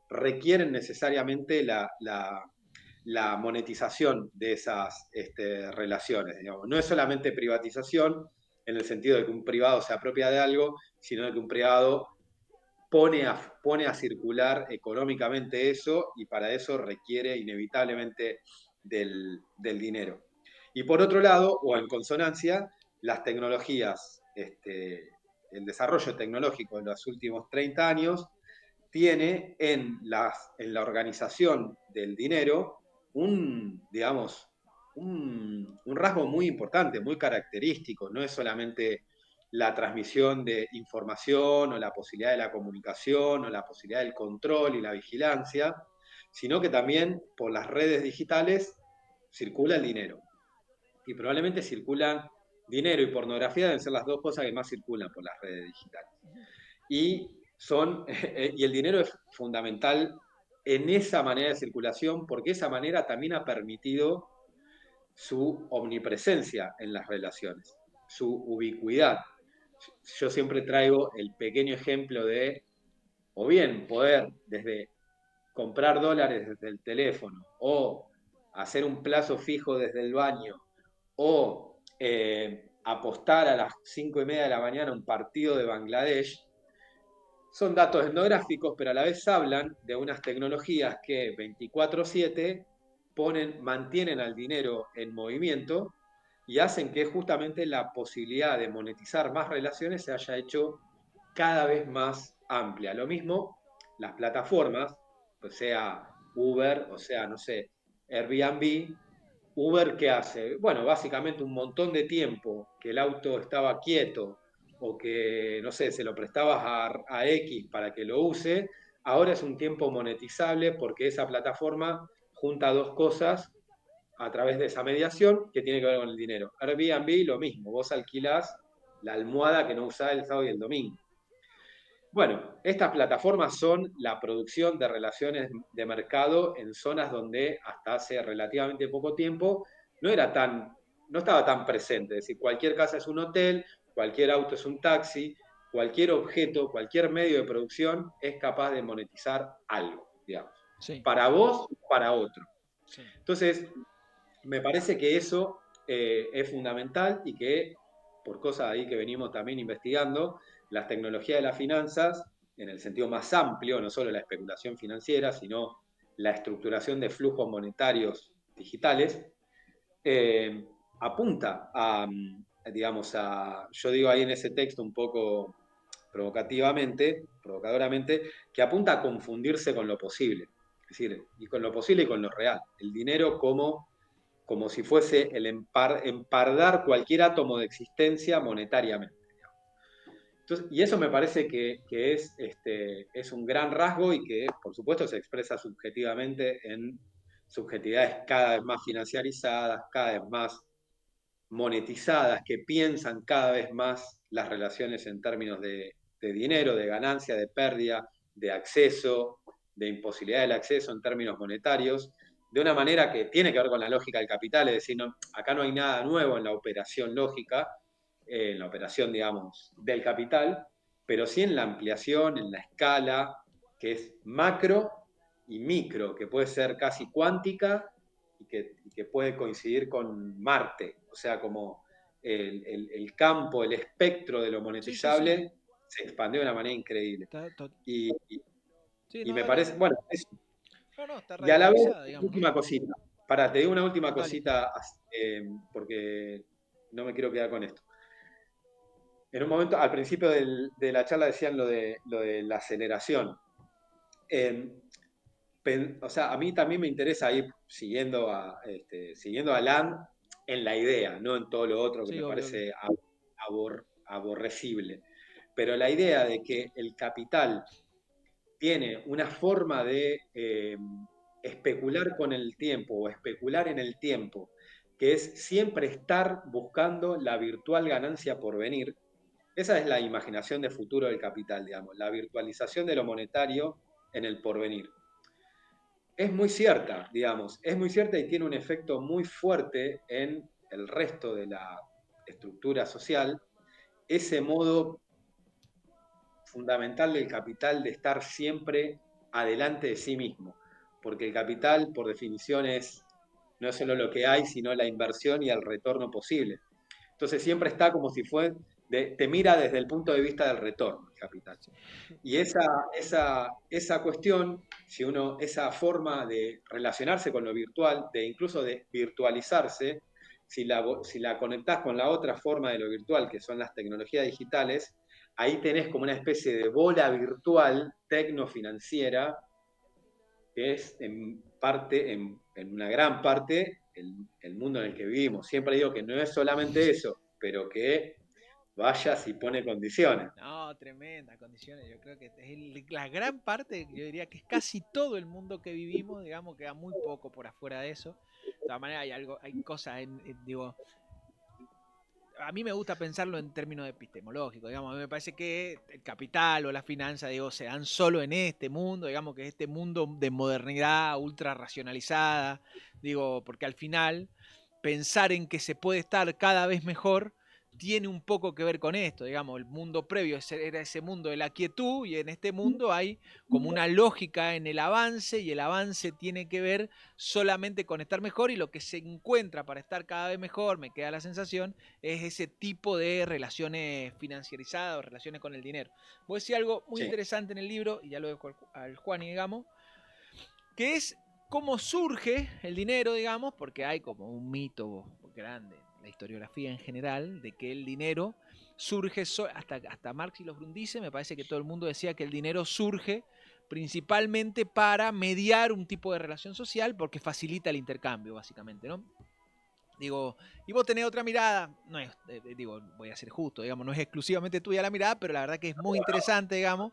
requieren necesariamente la monetización de esas relaciones. Digamos. No es solamente privatización en el sentido de que un privado se apropia de algo, sino de que un privado pone a circular económicamente eso y para eso requiere inevitablemente del dinero. Y por otro lado, o en consonancia, las tecnologías, el desarrollo tecnológico en los últimos 30 años tiene en la organización del dinero digamos, un rasgo muy importante, muy característico. No es solamente la transmisión de información o la posibilidad de la comunicación o la posibilidad del control y la vigilancia, sino que también por las redes digitales circula el dinero. Y probablemente circulan dinero y pornografía, deben ser las dos cosas que más circulan por las redes digitales. Y, y el dinero es fundamental en esa manera de circulación, porque esa manera también ha permitido su omnipresencia en las relaciones, su ubicuidad. Yo siempre traigo el pequeño ejemplo de, o bien poder desde comprar dólares desde el teléfono, o hacer un plazo fijo desde el baño, o apostar a las 5:30 de la mañana un partido de Bangladesh, son datos etnográficos, pero a la vez hablan de unas tecnologías que 24/7 mantienen al dinero en movimiento y hacen que justamente la posibilidad de monetizar más relaciones se haya hecho cada vez más amplia. Lo mismo las plataformas, o sea Uber, o sea, no sé, Airbnb. Uber, ¿qué hace? Bueno, básicamente un montón de tiempo que el auto estaba quieto o que, no sé, se lo prestabas a X para que lo use, ahora es un tiempo monetizable porque esa plataforma junta dos cosas a través de esa mediación que tiene que ver con el dinero. Airbnb, lo mismo, vos alquilás la almohada que no usás el sábado y el domingo. Bueno, estas plataformas son la producción de relaciones de mercado en zonas donde hasta hace relativamente poco tiempo no estaba tan presente. Es decir, cualquier casa es un hotel, cualquier auto es un taxi, cualquier objeto, cualquier medio de producción es capaz de monetizar algo, digamos. Sí. Para vos, para otro. Sí. Entonces, me parece que eso es fundamental y que, por cosas ahí que venimos también investigando, las tecnologías de las finanzas, en el sentido más amplio, no solo la especulación financiera, sino la estructuración de flujos monetarios digitales, eh, apunta a, digamos, yo digo ahí en ese texto un poco provocadoramente, que apunta a confundirse con lo posible. Es decir, y con lo posible y con lo real. El dinero como si fuese el empardar cualquier átomo de existencia monetariamente. Entonces, y eso me parece que es un gran rasgo y que, por supuesto, se expresa subjetivamente en subjetividades cada vez más financiarizadas, cada vez más monetizadas, que piensan cada vez más las relaciones en términos de dinero, de ganancia, de pérdida, de acceso, de imposibilidad del acceso en términos monetarios, de una manera que tiene que ver con la lógica del capital, es decir, acá no hay nada nuevo en la operación lógica, en la operación, digamos, del capital, pero sí en la ampliación, en la escala, que es macro y micro, que puede ser casi cuántica y que puede coincidir con Marte, o sea, como el campo, el espectro de lo monetizable Sí. se expandió de una manera increíble. Y, y- Sí, y no, me dale. parece, bueno, eso. No, está Y a la vez, radicalizada, digamos, ¿no? última cosita. Te digo una última Dale. cosita, porque no me quiero quedar con esto. En un momento, al principio de la charla decían lo de la aceleración. Eh, o sea, a mí también me interesa ir siguiendo a Land en la idea, no en todo lo otro que Sí, me obvio. parece aborrecible. Pero la idea de que el capital tiene una forma de especular con el tiempo o especular en el tiempo, que es siempre estar buscando la virtual ganancia por venir. Esa es la imaginación de futuro del capital, digamos, la virtualización de lo monetario en el porvenir. Es muy cierta, digamos, es muy cierta y tiene un efecto muy fuerte en el resto de la estructura social, ese modo fundamental del capital de estar siempre adelante de sí mismo, porque el capital, por definición, no es solo lo que hay, sino la inversión y el retorno posible. Entonces siempre está como si te mira desde el punto de vista del retorno, el capital. Y esa cuestión, esa forma de relacionarse con lo virtual, de incluso de virtualizarse, si la conectás con la otra forma de lo virtual, que son las tecnologías digitales, ahí tenés como una especie de bola virtual tecnofinanciera, que es en una gran parte, el mundo en el que vivimos. Siempre digo que no es solamente eso, pero que vayas y pone condiciones. No, tremendas condiciones. Yo creo que la gran parte, yo diría que es casi todo el mundo que vivimos, digamos, queda muy poco por afuera de eso. De todas maneras, hay cosas, digo, a mí me gusta pensarlo en términos epistemológicos, digamos, a mí me parece que el capital o la finanza, digo, se dan solo en este mundo, digamos que este mundo de modernidad ultra racionalizada, digo, porque al final pensar en que se puede estar cada vez mejor tiene un poco que ver con esto, digamos, el mundo previo era ese mundo de la quietud y en este mundo hay como una lógica en el avance y el avance tiene que ver solamente con estar mejor y lo que se encuentra para estar cada vez mejor, me queda la sensación, es ese tipo de relaciones financiarizadas o relaciones con el dinero. Vos decís algo muy Sí, interesante en el libro, y ya lo dejo al Juan, digamos, que es cómo surge el dinero, digamos, porque hay como un mito grande en la historiografía en general de que el dinero surge, hasta Marx y los Grundice, me parece que todo el mundo decía que el dinero surge principalmente para mediar un tipo de relación social porque facilita el intercambio, básicamente, ¿no? Digo, y vos tenés otra mirada, no es, digo, voy a ser justo, digamos, no es exclusivamente tuya la mirada, pero la verdad que es muy interesante, digamos.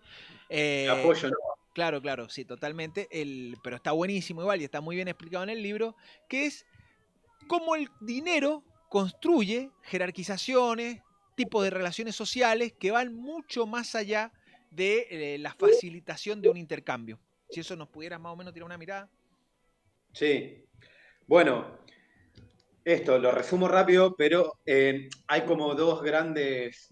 te Eh, apoyo, ¿no? claro, claro, sí, totalmente. Pero está buenísimo igual y está muy bien explicado en el libro, que es cómo el dinero construye jerarquizaciones, tipos de relaciones sociales que van mucho más allá de la facilitación de un intercambio. Si eso nos pudiera más o menos tirar una mirada. Sí. Bueno, esto lo resumo rápido, pero hay como dos grandes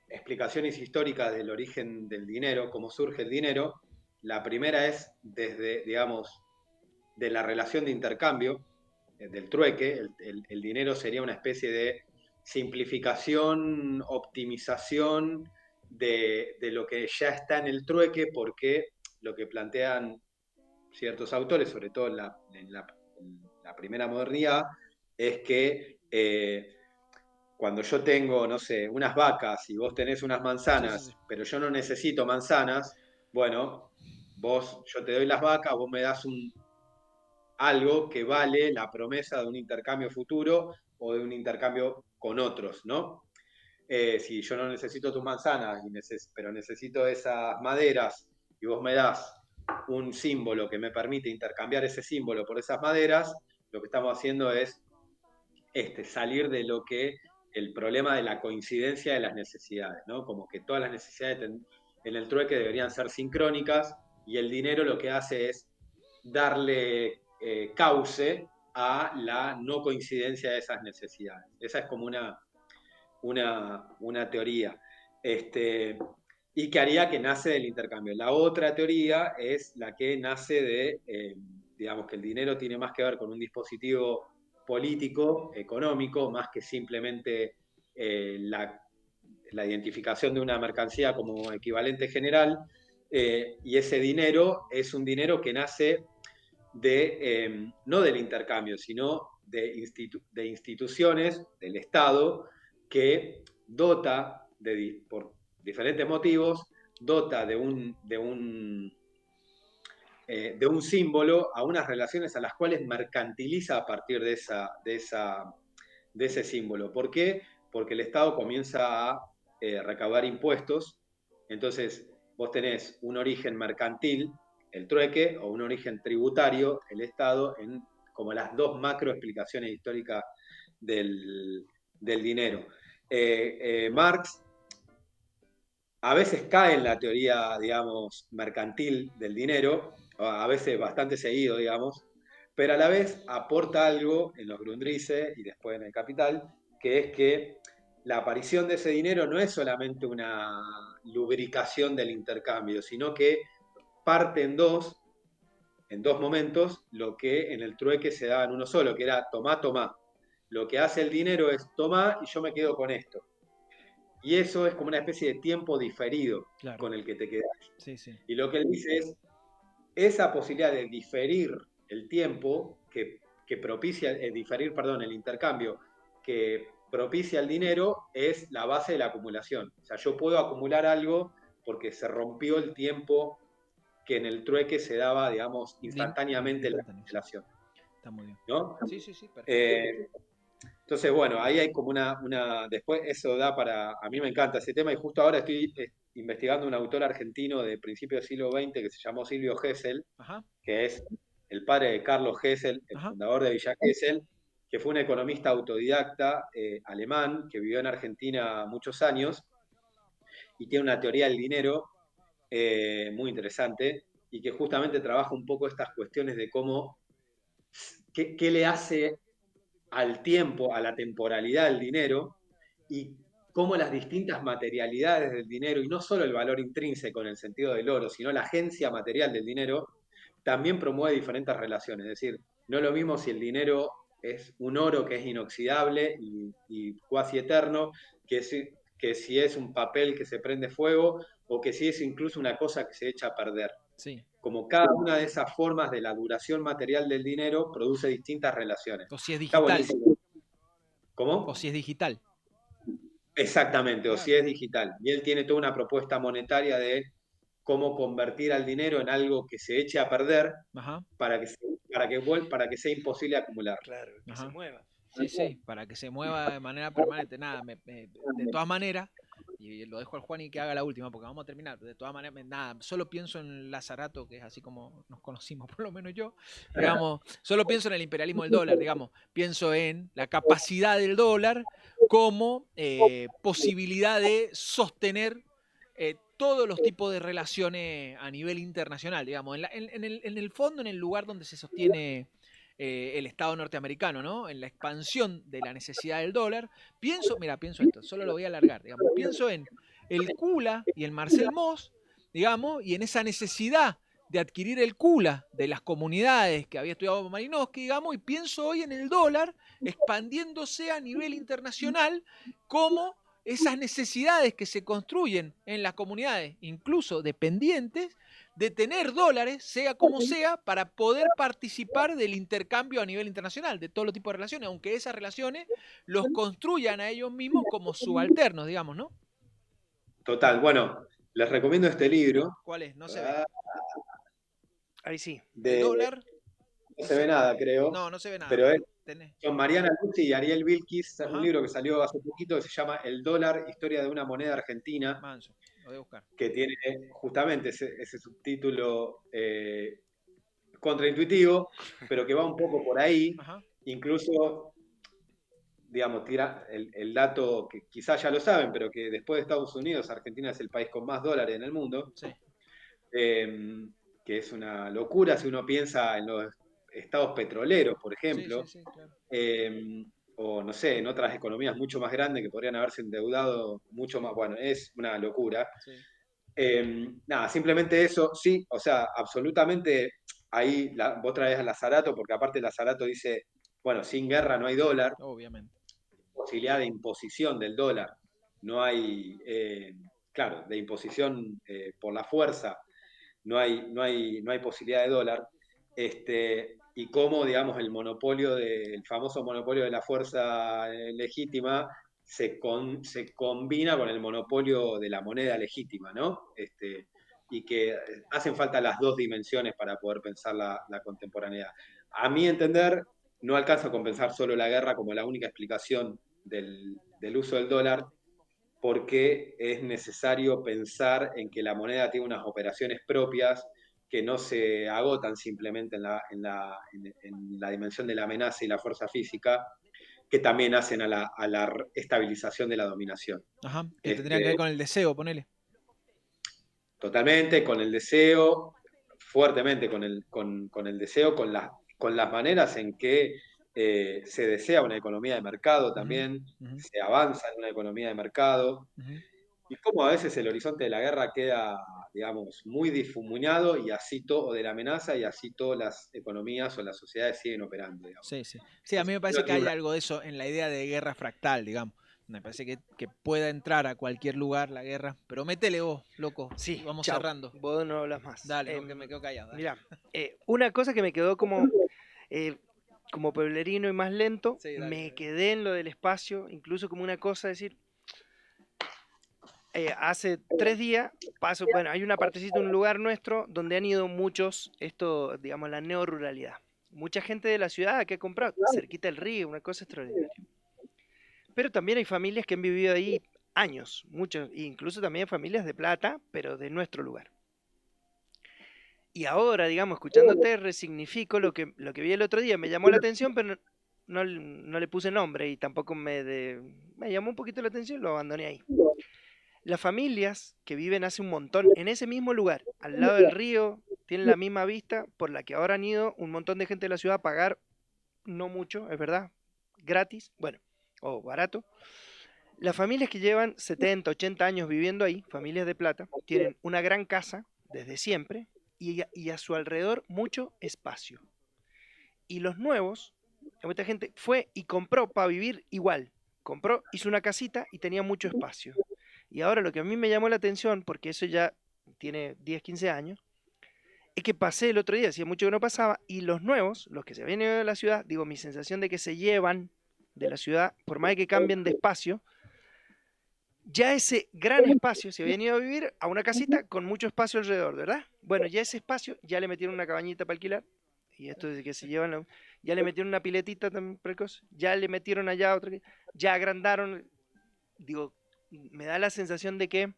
explicaciones históricas del origen del dinero, cómo surge el dinero. La primera es desde, digamos, de la relación de intercambio, del trueque. El dinero sería una especie de simplificación, optimización de lo que ya está en el trueque, porque lo que plantean ciertos autores, sobre todo en la primera modernidad, es que cuando yo tengo, no sé, unas vacas y vos tenés unas Sí, sí, sí. manzanas, pero yo no necesito manzanas, bueno, yo te doy las vacas, vos me das algo que vale la promesa de un intercambio futuro o de un intercambio con otros, ¿no? Si yo no necesito tus manzanas, pero necesito esas maderas y vos me das un símbolo que me permite intercambiar ese símbolo por esas maderas, lo que estamos haciendo es salir de lo que el problema de la coincidencia de las necesidades, ¿no? Como que todas las necesidades en el trueque deberían ser sincrónicas y el dinero lo que hace es darle cauce a la no coincidencia de esas necesidades. Esa es como una teoría. Y que haría que nace del intercambio. La otra teoría es la que nace digamos, que el dinero tiene más que ver con un dispositivo político, económico, más que simplemente la identificación de una mercancía como equivalente general, y ese dinero es un dinero que nace no del intercambio, sino de instituciones del Estado que dota, por diferentes motivos, dota de un símbolo a unas relaciones a las cuales mercantiliza a partir de ese símbolo. ¿Por qué? Porque el Estado comienza a recaudar impuestos, entonces vos tenés un origen mercantil, el trueque, o un origen tributario, el Estado, como las dos macro explicaciones históricas del dinero. Marx a veces cae en la teoría, digamos, mercantil del dinero, a veces bastante seguido, digamos, pero a la vez aporta algo en los Grundrisse y después en el Capital, que es que la aparición de ese dinero no es solamente una lubricación del intercambio, sino que parte en dos momentos, lo que en el trueque se daba en uno solo, que era tomá, tomá. Lo que hace el dinero es tomá y yo me quedo con esto. Y eso es como una especie de tiempo diferido Claro. con el que te quedas. Sí, sí. Y lo que él dice es, esa posibilidad de diferir el tiempo, que propicia, diferir, perdón, el intercambio, que propicia el dinero, es la base de la acumulación. O sea, yo puedo acumular algo porque se rompió el tiempo que en el trueque se daba, digamos, instantáneamente la Instantáneo, sí. acumulación. Está muy bien. ¿No? Sí, sí, sí, perfecto. Eh, Entonces, bueno, ahí hay como después eso da para, a mí me encanta ese tema y justo ahora estoy investigando un autor argentino de principios del siglo XX que se llamó Silvio Gesell, Ajá, que es el padre de Carlos Gesell, el ajá, fundador de Villa Gesell, que fue un economista autodidacta alemán que vivió en Argentina muchos años y tiene una teoría del dinero muy interesante y que justamente trabaja un poco estas cuestiones de cómo, qué le hace al tiempo, a la temporalidad del dinero y cómo las distintas materialidades del dinero, y no solo el valor intrínseco en el sentido del oro, sino la agencia material del dinero, también promueve diferentes relaciones. Es decir, no es lo mismo si el dinero es un oro que es inoxidable y cuasi eterno, que si es un papel que se prende fuego o que si es incluso una cosa que se echa a perder. sí. Como cada una de esas formas de la duración material del dinero produce distintas relaciones. O si es Está digital, buenísimo. o ¿Cómo? si es digital. Exactamente, o si Claro. es digital. Y él tiene toda una propuesta monetaria de cómo convertir al dinero en algo que se eche a perder Ajá, para que, para que sea imposible acumular. Claro, que se ajá. mueva. Sí, sí, para que se mueva de manera permanente. Nada, de todas maneras, y lo dejo al Juan y que haga la última, porque vamos a terminar. De todas maneras, nada, solo pienso en Lazarato, que es así como nos conocimos, por lo menos yo. Digamos, solo pienso en el imperialismo del dólar, digamos. Pienso en la capacidad del dólar como posibilidad de sostener todos los tipos de relaciones a nivel internacional, digamos. En el fondo, en el lugar donde se sostiene el Estado norteamericano, ¿no? En la expansión de la necesidad del dólar, pienso esto, solo lo voy a alargar, digamos, pienso en el Kula y el Marcel Moss, digamos, y en esa necesidad de adquirir el Kula de las comunidades que había estudiado Malinowski, digamos, y pienso hoy en el dólar expandiéndose a nivel internacional como esas necesidades que se construyen en las comunidades, incluso dependientes, de tener dólares, sea como sea, para poder participar del intercambio a nivel internacional, de todo los tipos de relaciones, aunque esas relaciones los construyan a ellos mismos como subalternos, digamos, ¿no? Total, bueno, les recomiendo este libro ¿Cuál es? No se ve. Ahí sí. El de, dólar, no se ve nada, creo, no, no se ve nada, pero pero tenés. son Mariana Luzzi y Ariel Wilkis, un Ajá, libro que salió hace poquito que se llama El dólar, historia de una moneda argentina, manso, lo voy a buscar. que tiene justamente ese subtítulo contraintuitivo, pero que va un poco por ahí, Ajá, incluso, digamos, tira el dato que quizás ya lo saben, pero que después de Estados Unidos, Argentina es el país con más dólares en el mundo, sí, que es una locura si uno piensa en los estados petroleros, por sí, sí, ejemplo, sí, claro. eh, o no sé, en otras economías mucho más grandes que podrían haberse endeudado mucho más, bueno, es una locura. Sí, Nada, simplemente eso, sí, o sea, absolutamente ahí vos traes a Lazarato, porque aparte Lazarato dice, bueno, sin guerra no hay dólar, obviamente. posibilidad de imposición del dólar, no hay, claro, de imposición por la fuerza, no hay posibilidad de dólar, y cómo, digamos, el famoso monopolio de la fuerza legítima se combina con el monopolio de la moneda legítima, ¿no? Y que hacen falta las dos dimensiones para poder pensar la contemporaneidad. A mi entender, no alcanza a compensar solo la guerra como la única explicación del uso del dólar, porque es necesario pensar en que la moneda tiene unas operaciones propias que no se agotan simplemente en la dimensión de la amenaza y la fuerza física, que también hacen a la estabilización de la dominación. Ajá, que tendrían que ver Este, con el deseo, ponele. totalmente, con el deseo, fuertemente con el deseo, con las maneras en que se desea una economía de mercado Ujú, también, ujú, se avanza en una economía de mercado, ujú. y cómo a veces el horizonte de la guerra queda, digamos, muy difuminado y así todo, o de la amenaza, y así todas las economías o las sociedades siguen operando, digamos. Sí, sí. Sí, a mí Entonces, me parece uno que tiene hay una algo de eso en la idea de guerra fractal, digamos. Me parece que pueda entrar a cualquier lugar la guerra. Pero métele vos, loco. Sí, Vamos chao. cerrando. Vos no hablas más. Dale, que me quedo callado. Dale. Mira, una cosa que me quedó eh, como pueblerino y más lento, Sí, dale, me dale. quedé en lo del espacio, incluso como una cosa, decir, hace 3 días paso, bueno, hay una partecita, un lugar nuestro donde han ido muchos, esto, digamos, la neoruralidad. Mucha gente de la ciudad que ha comprado cerquita del río, una cosa extraordinaria. Pero también hay familias que han vivido ahí años, muchos, e incluso también familias de plata, pero de nuestro lugar. Y ahora, digamos, escuchándote, resignifico lo que vi el otro día. Me llamó la atención, pero no le puse nombre y tampoco me llamó un poquito la atención, lo abandoné ahí. Las familias que viven hace un montón en ese mismo lugar, al lado del río, tienen la misma vista por la que ahora han ido un montón de gente de la ciudad a pagar, no mucho, es verdad, gratis, bueno, o barato. Las familias que llevan 70, 80 años viviendo ahí, familias de plata, tienen una gran casa desde siempre y a su alrededor mucho espacio. Y los nuevos, mucha gente fue y compró para vivir igual. Compró, hizo una casita y tenía mucho espacio. Y ahora lo que a mí me llamó la atención, porque eso ya tiene 10, 15 años, es que pasé el otro día, hacía mucho que no pasaba, y los nuevos, los que se habían ido de la ciudad, digo, mi sensación de que se llevan de la ciudad, por más que cambien de espacio, ya ese gran espacio se habían ido a vivir a una casita con mucho espacio alrededor, ¿verdad? Bueno, ya ese espacio ya le metieron una cabañita para alquilar, y esto de que se llevan, ya le metieron una piletita también precoz, ya le metieron allá otra, ya agrandaron, digo, me da la sensación de que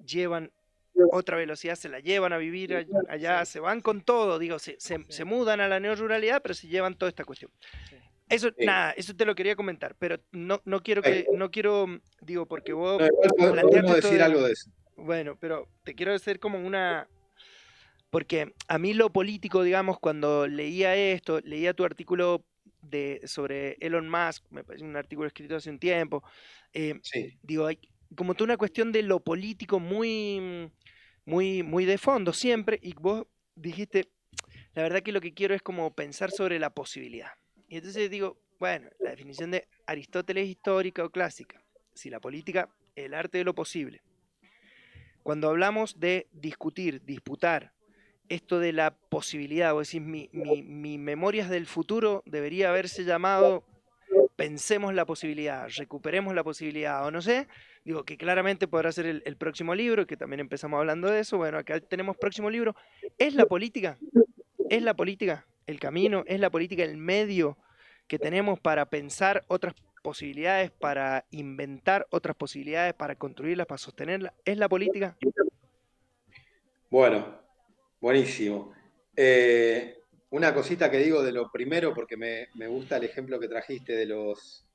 llevan otra velocidad, se la llevan a vivir allá, Sí, se van sí, con todo, digo, se sí, mudan a la neoruralidad, pero se llevan toda esta cuestión. sí. Eso, Sí, nada, eso te lo quería comentar, pero no quiero perfecto. digo, porque vos No, igual planteaste podemos esto decir de, algo de eso. bueno, pero te quiero hacer como porque a mí lo político, digamos, cuando leía esto, leía tu artículo sobre Elon Musk, me parece un artículo escrito hace un tiempo, eh, Sí. digo, hay como toda una cuestión de lo político muy de fondo siempre, y vos dijiste, la verdad que lo que quiero es como pensar sobre la posibilidad. Y entonces digo, bueno, la definición de Aristóteles histórica o clásica, si la política, el arte de lo posible. Cuando hablamos de discutir, disputar, esto de la posibilidad, o decir, mi Memorias del Futuro debería haberse llamado Pensemos la posibilidad, recuperemos la posibilidad, o no sé, digo que claramente podrá ser el próximo libro, que también empezamos hablando de eso, bueno, acá tenemos próximo libro. ¿Es la política? ¿Es la política el camino? ¿Es la política el medio que tenemos para pensar otras posibilidades, para inventar otras posibilidades, para construirlas, para sostenerlas? ¿Es la política? Bueno, buenísimo. Eh, una cosita que digo de lo primero, porque me gusta el ejemplo que trajiste de los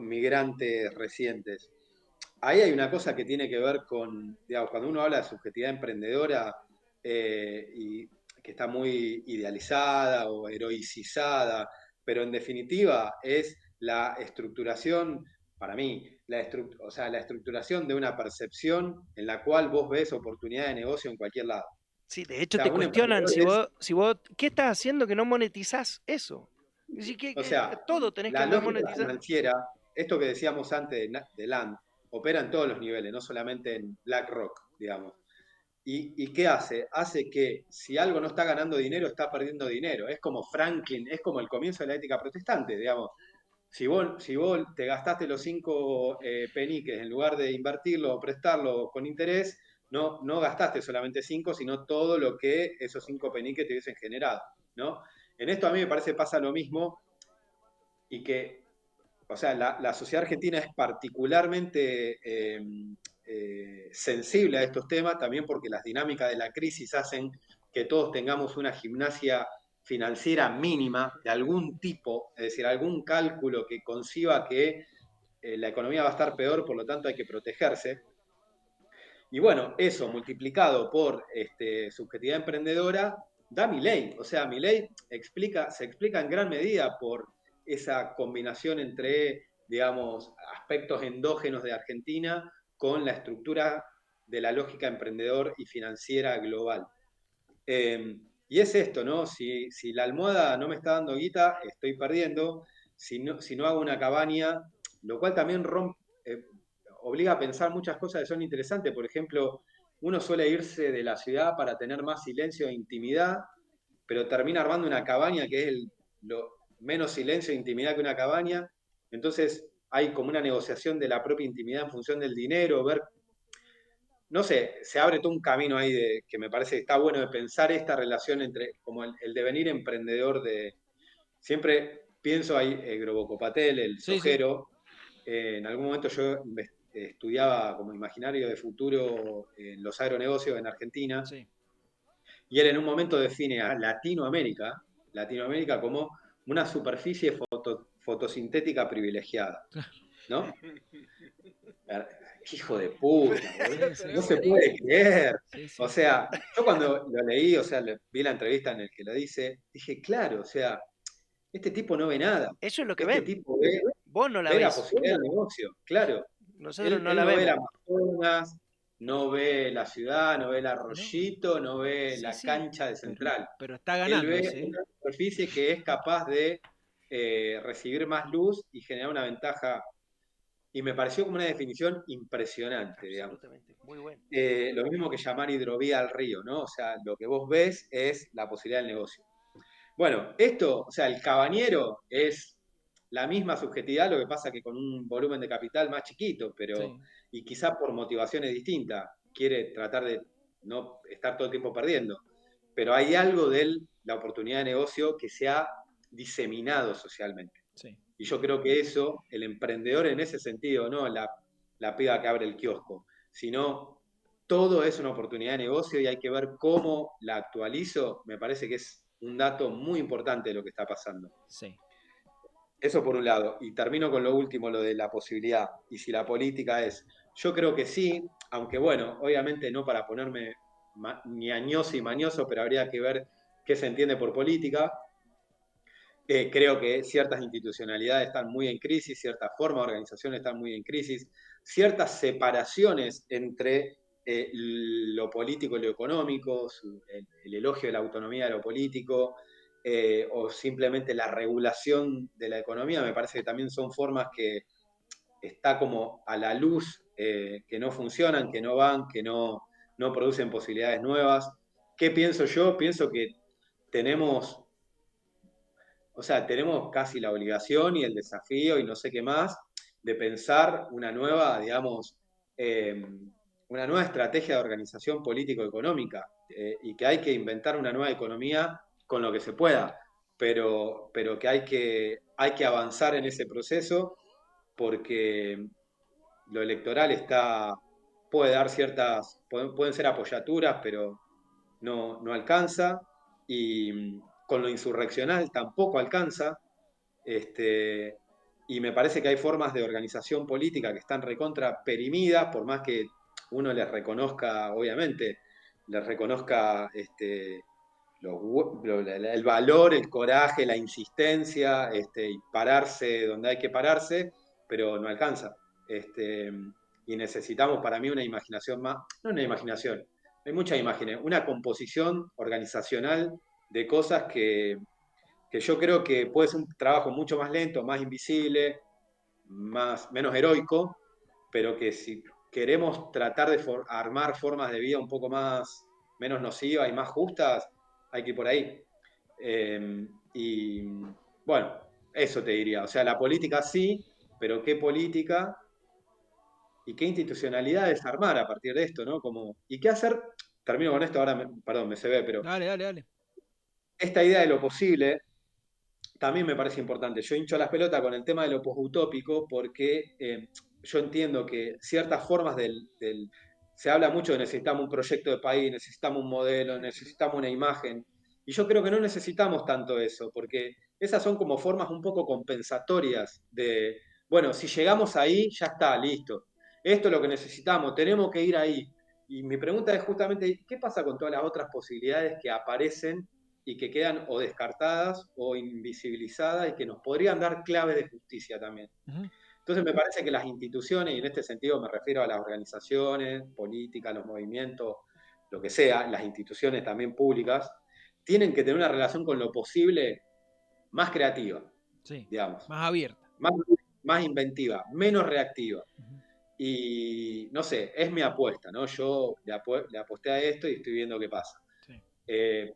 migrantes recientes. Ahí hay una cosa que tiene que ver con, digamos, cuando uno habla de subjetividad emprendedora y que está muy idealizada o heroicizada, pero en definitiva es la estructuración, para mí, o sea, la estructuración de una percepción en la cual vos ves oportunidad de negocio en cualquier lado. Sí, de O hecho sea, te un cuestionan emprendedor es, si vos, ¿qué estás haciendo que no monetizás eso? Así o sea, todo tenés que la andar lógica monetizando. financiera, esto que decíamos antes de Land, opera en todos los niveles, no solamente en BlackRock, digamos. ¿Y qué hace? Hace que si algo no está ganando dinero, está perdiendo dinero. Es como Franklin, es como el comienzo de la ética protestante, digamos. Si vos te gastaste los 5 peniques en lugar de invertirlo o prestarlo con interés, no gastaste solamente 5, sino todo lo que esos 5 peniques te hubiesen generado, ¿no? En esto a mí me parece pasa lo mismo y que, o sea, la sociedad argentina es particularmente sensible a estos temas, también porque las dinámicas de la crisis hacen que todos tengamos una gimnasia financiera mínima de algún tipo, es decir, algún cálculo que conciba que la economía va a estar peor, por lo tanto hay que protegerse. Y bueno, eso multiplicado por subjetividad emprendedora da Milei. O sea, Milei se explica en gran medida por esa combinación entre, digamos, aspectos endógenos de Argentina con la estructura de la lógica emprendedor y financiera global. Y es esto, ¿no? Si la almohada no me está dando guita, estoy perdiendo. Si no hago una cabaña, lo cual también obliga a pensar muchas cosas que son interesantes. Por ejemplo, uno suele irse de la ciudad para tener más silencio e intimidad, pero termina armando una cabaña que es lo menos silencio e intimidad que una cabaña. Entonces hay como una negociación de la propia intimidad en función del dinero, ver, no sé, se abre todo un camino ahí que me parece que está bueno de pensar esta relación entre como el devenir emprendedor de... Siempre pienso ahí, Groboco Patel, el Sí, sí. sojero, en algún momento yo estudiaba como imaginario de futuro en los agronegocios en Argentina, Sí. y él en un momento define a Latinoamérica como una superficie fotosintética privilegiada, ¿no? Hijo de puta, boludo. Sí, sí, No sí. se puede creer. Sí, sí. O sea, yo cuando lo leí, o sea, vi la entrevista en el que lo dice, dije, claro, o sea, este tipo no ve nada. Eso es lo que Este ven. tipo ve, Vos no la ve la ves. posibilidad del negocio, claro. Nosotros Él, no él la no ve el vemos. Amazonas, no ve la ciudad, no ve el No, arroyito, no ve sí, la sí. cancha de Central. Pero está Él ganando, ve ¿sí? una superficie que es capaz de recibir más luz y generar una ventaja. Y me pareció como una definición impresionante, digamos. Absolutamente. Muy bueno. Lo mismo que llamar hidrovía al río, ¿no? O sea, lo que vos ves es la posibilidad del negocio. Bueno, esto, o sea, el cabañero es la misma subjetividad, lo que pasa que con un volumen de capital más chiquito, pero, Sí, y quizá por motivaciones distintas, quiere tratar de no estar todo el tiempo perdiendo. Pero hay algo de la oportunidad de negocio que se ha diseminado socialmente. sí. Y yo creo que eso, el emprendedor en ese sentido, no la piba que abre el kiosco, sino todo es una oportunidad de negocio y hay que ver cómo la actualizo. Me parece que es un dato muy importante de lo que está pasando. Sí. Eso por un lado. Y termino con lo último, lo de la posibilidad. Y si la política es, yo creo que sí, aunque bueno, obviamente no para ponerme ñañoso y mañoso, pero habría que ver qué se entiende por política. Creo que ciertas institucionalidades están muy en crisis, ciertas formas de organización están muy en crisis, ciertas separaciones entre lo político y lo económico, el elogio de la autonomía de lo político, o simplemente la regulación de la economía, me parece que también son formas que está como a la luz, que no funcionan, que no van, que no producen posibilidades nuevas. ¿Qué pienso yo? Pienso que tenemos, o sea, tenemos casi la obligación y el desafío y no sé qué más de pensar una nueva, digamos, eh, una nueva estrategia de organización político-económica, y que hay que inventar una nueva economía con lo que se pueda, pero que hay que avanzar en ese proceso porque lo electoral puede dar pueden ser apoyaturas, pero no alcanza, y con lo insurreccional tampoco alcanza, este, y me parece que hay formas de organización política que están recontra perimidas, por más que uno les reconozca, obviamente, les reconozca el valor, el coraje, la insistencia, y pararse donde hay que pararse, pero no alcanza. Este, y necesitamos para mí una imaginación más, no una imaginación, hay muchas imágenes, una composición organizacional de cosas que yo creo que puede ser un trabajo mucho más lento, más invisible, menos heroico, pero que si queremos tratar de armar formas de vida un poco menos nocivas y más justas, hay que ir por ahí. Y bueno, eso te diría. O sea, la política sí, pero ¿qué política y qué institucionalidades armar a partir de esto, ¿no? ¿Y qué hacer? Termino con esto, ahora, perdón, me se ve, pero Dale, dale, dale. esta idea de lo posible también me parece importante. Yo hincho las pelotas con el tema de lo postutópico porque yo entiendo que ciertas formas se habla mucho de necesitamos un proyecto de país, necesitamos un modelo, necesitamos una imagen. Y yo creo que no necesitamos tanto eso, porque esas son como formas un poco compensatorias de, bueno, si llegamos ahí, ya está, listo. Esto es lo que necesitamos, tenemos que ir ahí. Y mi pregunta es justamente, ¿qué pasa con todas las otras posibilidades que aparecen y que quedan o descartadas o invisibilizadas y que nos podrían dar clave de justicia también? Ujú. Entonces me parece que las instituciones, y en este sentido me refiero a las organizaciones políticas, los movimientos, lo que sea, las instituciones también públicas, tienen que tener una relación con lo posible más creativa, Sí. digamos, Más abierta. más, más inventiva, menos reactiva. Ujú. Y no sé, es mi apuesta, ¿no? Yo le aposté a esto y estoy viendo qué pasa. Sí.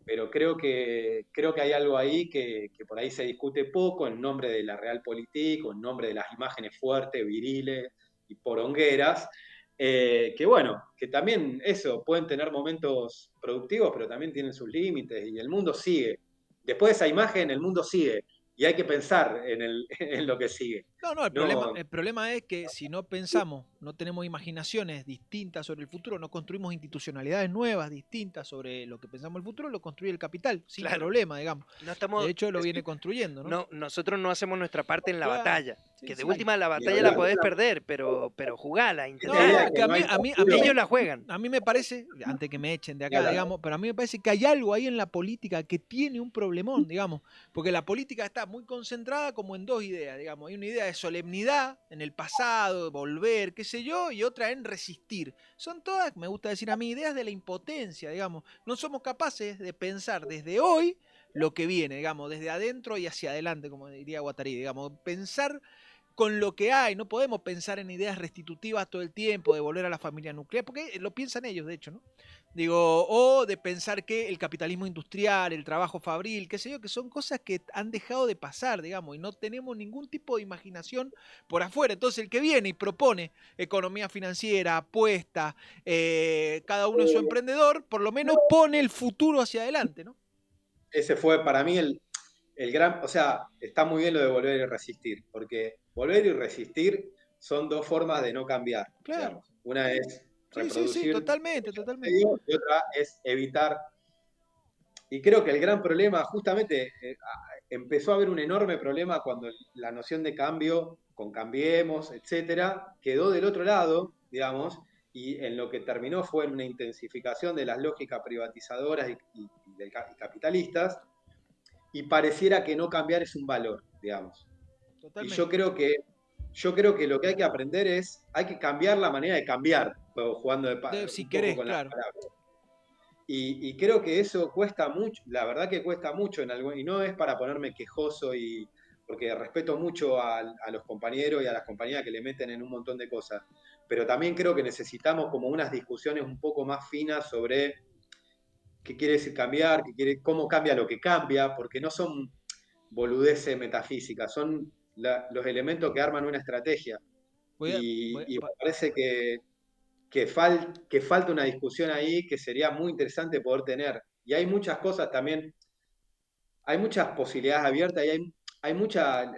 Pero creo que hay algo ahí que por ahí se discute poco en nombre de la realpolitik o en nombre de las imágenes fuertes, viriles y porongueras, que bueno, que también eso, pueden tener momentos productivos, pero también tienen sus límites y el mundo sigue. Después de esa imagen, el mundo sigue y hay que pensar en lo que sigue. No, No, el problema es que si no pensamos, no tenemos imaginaciones distintas sobre el futuro, no construimos institucionalidades nuevas, distintas sobre lo que pensamos el futuro, lo construye el capital, sin Claro. problema, digamos. No De estamos, hecho, lo viene construyendo, ¿no? no, nosotros no hacemos nuestra parte en la Claro, batalla. sí, Que de sí. última la ni batalla la hablar. podés perder, pero jugala, No, intentala. que a no mí, hay a mí, a futuro. mí, Ellos la juegan. a mí me parece, antes que me echen de Ni acá, hablar. digamos, pero a mí me parece que hay algo ahí en la política que tiene un problemón, digamos, porque la política está muy concentrada como en dos ideas, digamos. Hay una idea de solemnidad en el pasado, de volver, qué sé yo, y otra en resistir. Son todas, me gusta decir a mí, ideas de la impotencia, digamos. No somos capaces de pensar desde hoy lo que viene, digamos, desde adentro y hacia adelante, como diría Guattari, digamos, pensar con lo que hay, no podemos pensar en ideas restitutivas todo el tiempo, de volver a la familia nuclear, porque lo piensan ellos, de hecho, ¿no? Digo, o de pensar que el capitalismo industrial, el trabajo fabril, qué sé yo, que son cosas que han dejado de pasar, digamos, y no tenemos ningún tipo de imaginación por afuera. Entonces, el que viene y propone economía financiera, apuesta, cada uno es su emprendedor, por lo menos pone el futuro hacia adelante, ¿no? Ese fue para mí el gran, o sea, está muy bien lo de volver y resistir, porque volver y resistir son dos formas de no cambiar, Claro. digamos. Una es Sí, reproducir totalmente, hechos totalmente. sucedidos y otra es evitar. Y creo que el gran problema, justamente, empezó a haber un enorme problema cuando la noción de cambio, con Cambiemos, etcétera, quedó del otro lado, digamos, y en lo que terminó fue en una intensificación de las lógicas privatizadoras y capitalistas, y pareciera que no cambiar es un valor, digamos. Y Totalmente. yo creo que lo que hay que aprender es, hay que cambiar la manera de cambiar, jugando Si un poco querés, con las claro. palabras. Y creo que eso cuesta mucho, la verdad que cuesta mucho en algo, y no es para ponerme quejoso, porque respeto mucho a los compañeros y a las compañeras que le meten en un montón de cosas, pero también creo que necesitamos como unas discusiones un poco más finas sobre qué quiere decir cambiar, cómo cambia lo que cambia, porque no son boludeces metafísicas, son los elementos que arman una estrategia. Voy a- voy Y me a- parece que falta una discusión ahí que sería muy interesante poder tener. Y hay muchas cosas también, hay muchas posibilidades abiertas y hay mucha,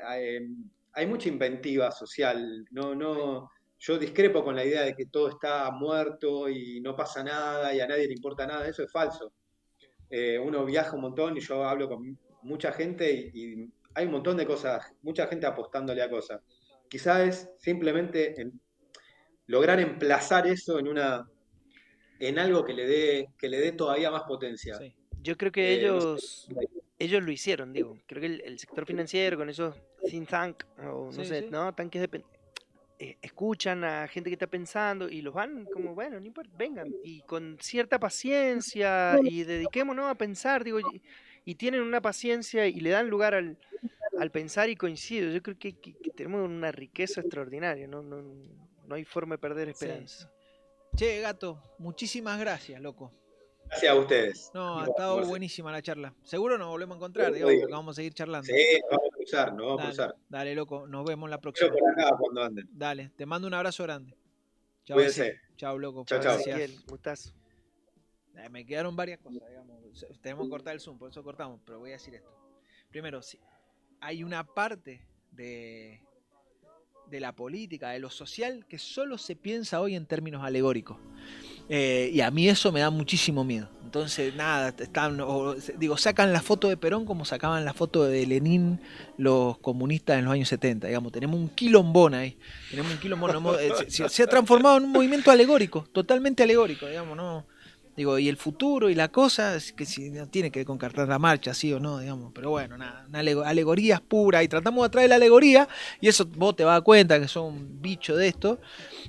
hay mucha inventiva social. Yo discrepo con la idea de que todo está muerto y no pasa nada y a nadie le importa nada, eso es falso. Uno viaja un montón y yo hablo con mucha gente y hay un montón de cosas, mucha gente apostándole a cosas. Quizás es simplemente lograr emplazar eso en algo que le dé todavía más potencia. sí. Yo creo que No sé. ellos lo hicieron, digo. Creo que el sector financiero con esos think tank, o no Sí, sé, sí. ¿no? Tanques escuchan a gente que está pensando y los van como, bueno, no importa, vengan. Y con cierta paciencia y dediquémonos a pensar, digo, y tienen una paciencia y le dan lugar al pensar y coincido. Yo creo que tenemos una riqueza extraordinaria, no hay forma de perder Sí, sí. esperanza. Che, gato, muchísimas gracias, loco. Gracias a ustedes. No, ha Por estado sumarse. buenísima la charla. Seguro nos volvemos a encontrar, Lo digamos, digo. porque vamos a seguir charlando. Sí, nos vamos a Dale, cruzar. dale, loco. Nos vemos la Espero próxima. por acá cuando anden. Dale, te mando un abrazo grande. Chao, Cuídense. chao, loco. Chao, Chao, chao. Gracias. Ezequiel, gustazo. Me quedaron varias cosas, digamos. Tenemos que cortar el Zoom, por eso cortamos, pero voy a decir esto. Primero, sí, hay una parte de la política, de lo social, que solo se piensa hoy en términos alegóricos. Y a mí eso me da muchísimo miedo. Entonces, nada, sacan la foto de Perón como sacaban la foto de Lenin los comunistas en los años 70. Digamos, tenemos un quilombón ahí. Tenemos un quilombón. Se ha transformado en un movimiento alegórico, totalmente alegórico, digamos, ¿no? Digo, y el futuro y la cosa, es que si no tiene que ver con cartar la marcha, sí o no, digamos. Pero bueno, nada, una alegoría pura. Y tratamos de atraer la alegoría, y eso vos te vas a dar cuenta que sos un bicho de esto.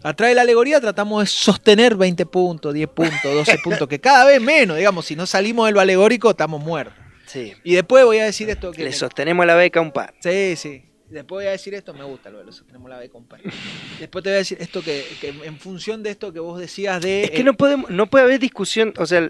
Atrae la alegoría, tratamos de sostener 20 puntos, 10 puntos, 12 puntos, que cada vez menos, digamos, si no salimos de lo alegórico, estamos muertos. Sí. Y después voy a decir esto que... Le sostenemos la beca a un par. Sí, sí. Después voy a decir esto, me gusta lo de los sostenemos la beca, compadre. Después te voy a decir esto que en función de esto que vos decías de... Es que no puede haber discusión, o sea,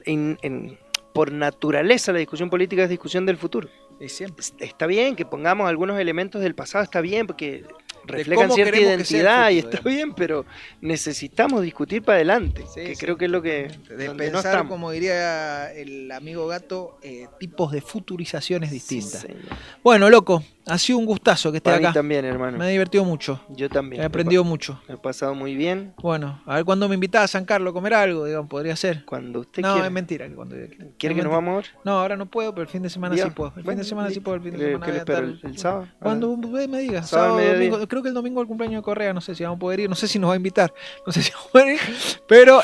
por naturaleza la discusión política es discusión del futuro. siempre. Está bien que pongamos algunos elementos del pasado, está bien, porque reflejan cómo cierta queremos que sea el identidad y futuro, está bien, pero necesitamos discutir para adelante, Sí, que sí, creo que es lo que... de donde no pensar, estamos. como diría el amigo Gato, tipos de futurizaciones distintas. Sí, señor. Bueno, loco, Ha sido un gustazo que esté Para mí acá. también, hermano. Me ha divertido mucho. Yo también. He aprendido mucho. Me he pasado muy bien. Bueno, a ver cuándo me invitás a San Carlos a comer algo, digamos, podría ser. Cuando usted No, quiera. es mentira. Que cuando ¿Quiere que nos vamos a ver? No, ahora no puedo, pero el fin de semana Día. sí puedo. El fin Bueno, de semana sí listo. puedo. El fin de ¿Qué semana le voy a espero? estar. ¿El sábado? Cuando usted me diga. Sábado al mediodía. Domingo. Creo que el domingo el cumpleaños de Correa. No sé si vamos a poder ir. No sé si nos va a invitar. No sé si vamos a poder ir. Pero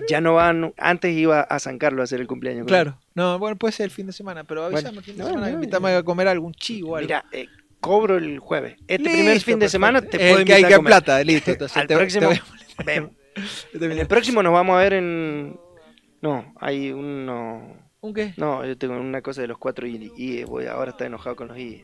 Ya no van. Antes iba a San Carlos a hacer el cumpleaños. Claro. No, bueno, puede ser el fin de semana. Pero avísame el fin de semana. Invítame a comer algún chivo o algo. Mira, cobro el jueves. Listo, Primer fin de perfecto. semana te El puedo que invitar hay a que comer. plata. Listo. Entonces Al te próximo voy a- vemos. En el próximo nos vamos a ver en... No, hay uno... ¿Un qué? No, yo tengo una cosa de los 4 y ahora está enojado con los I.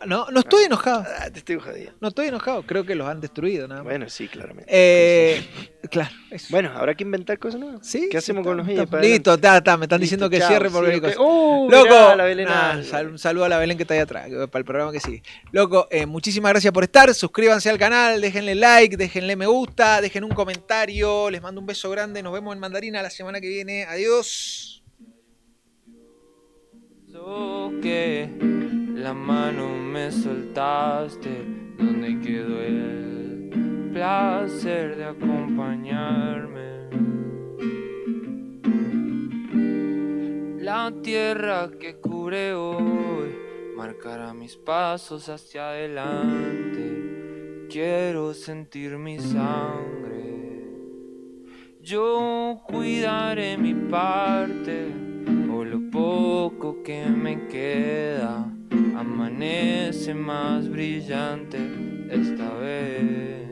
No, no estoy enojado. Te estoy jodido. No estoy enojado. Creo que los han destruido, nada más. Bueno, sí, claramente. Claro. Eso. Bueno, habrá que inventar cosas nuevas. Sí, ¿Qué hacemos con los I? Listo, está. Me están diciendo que chao, cierre por sí, cualquier ok. cosa. Loco, Loco, la Belén nah, Álvarez. un saludo a la Belén que está ahí atrás, para el programa que sigue. Loco, muchísimas gracias por estar. Suscríbanse al canal, déjenle like, déjenle me gusta, dejen un comentario. Les mando un beso grande. Nos vemos en Mandarina la semana que viene. Adiós. Que la mano me soltaste, donde quedó el placer de acompañarme. La tierra que cubre hoy marcará mis pasos hacia adelante. Quiero sentir mi sangre. Yo cuidaré mi parte, o lo poco que me queda. Amanece más brillante esta vez.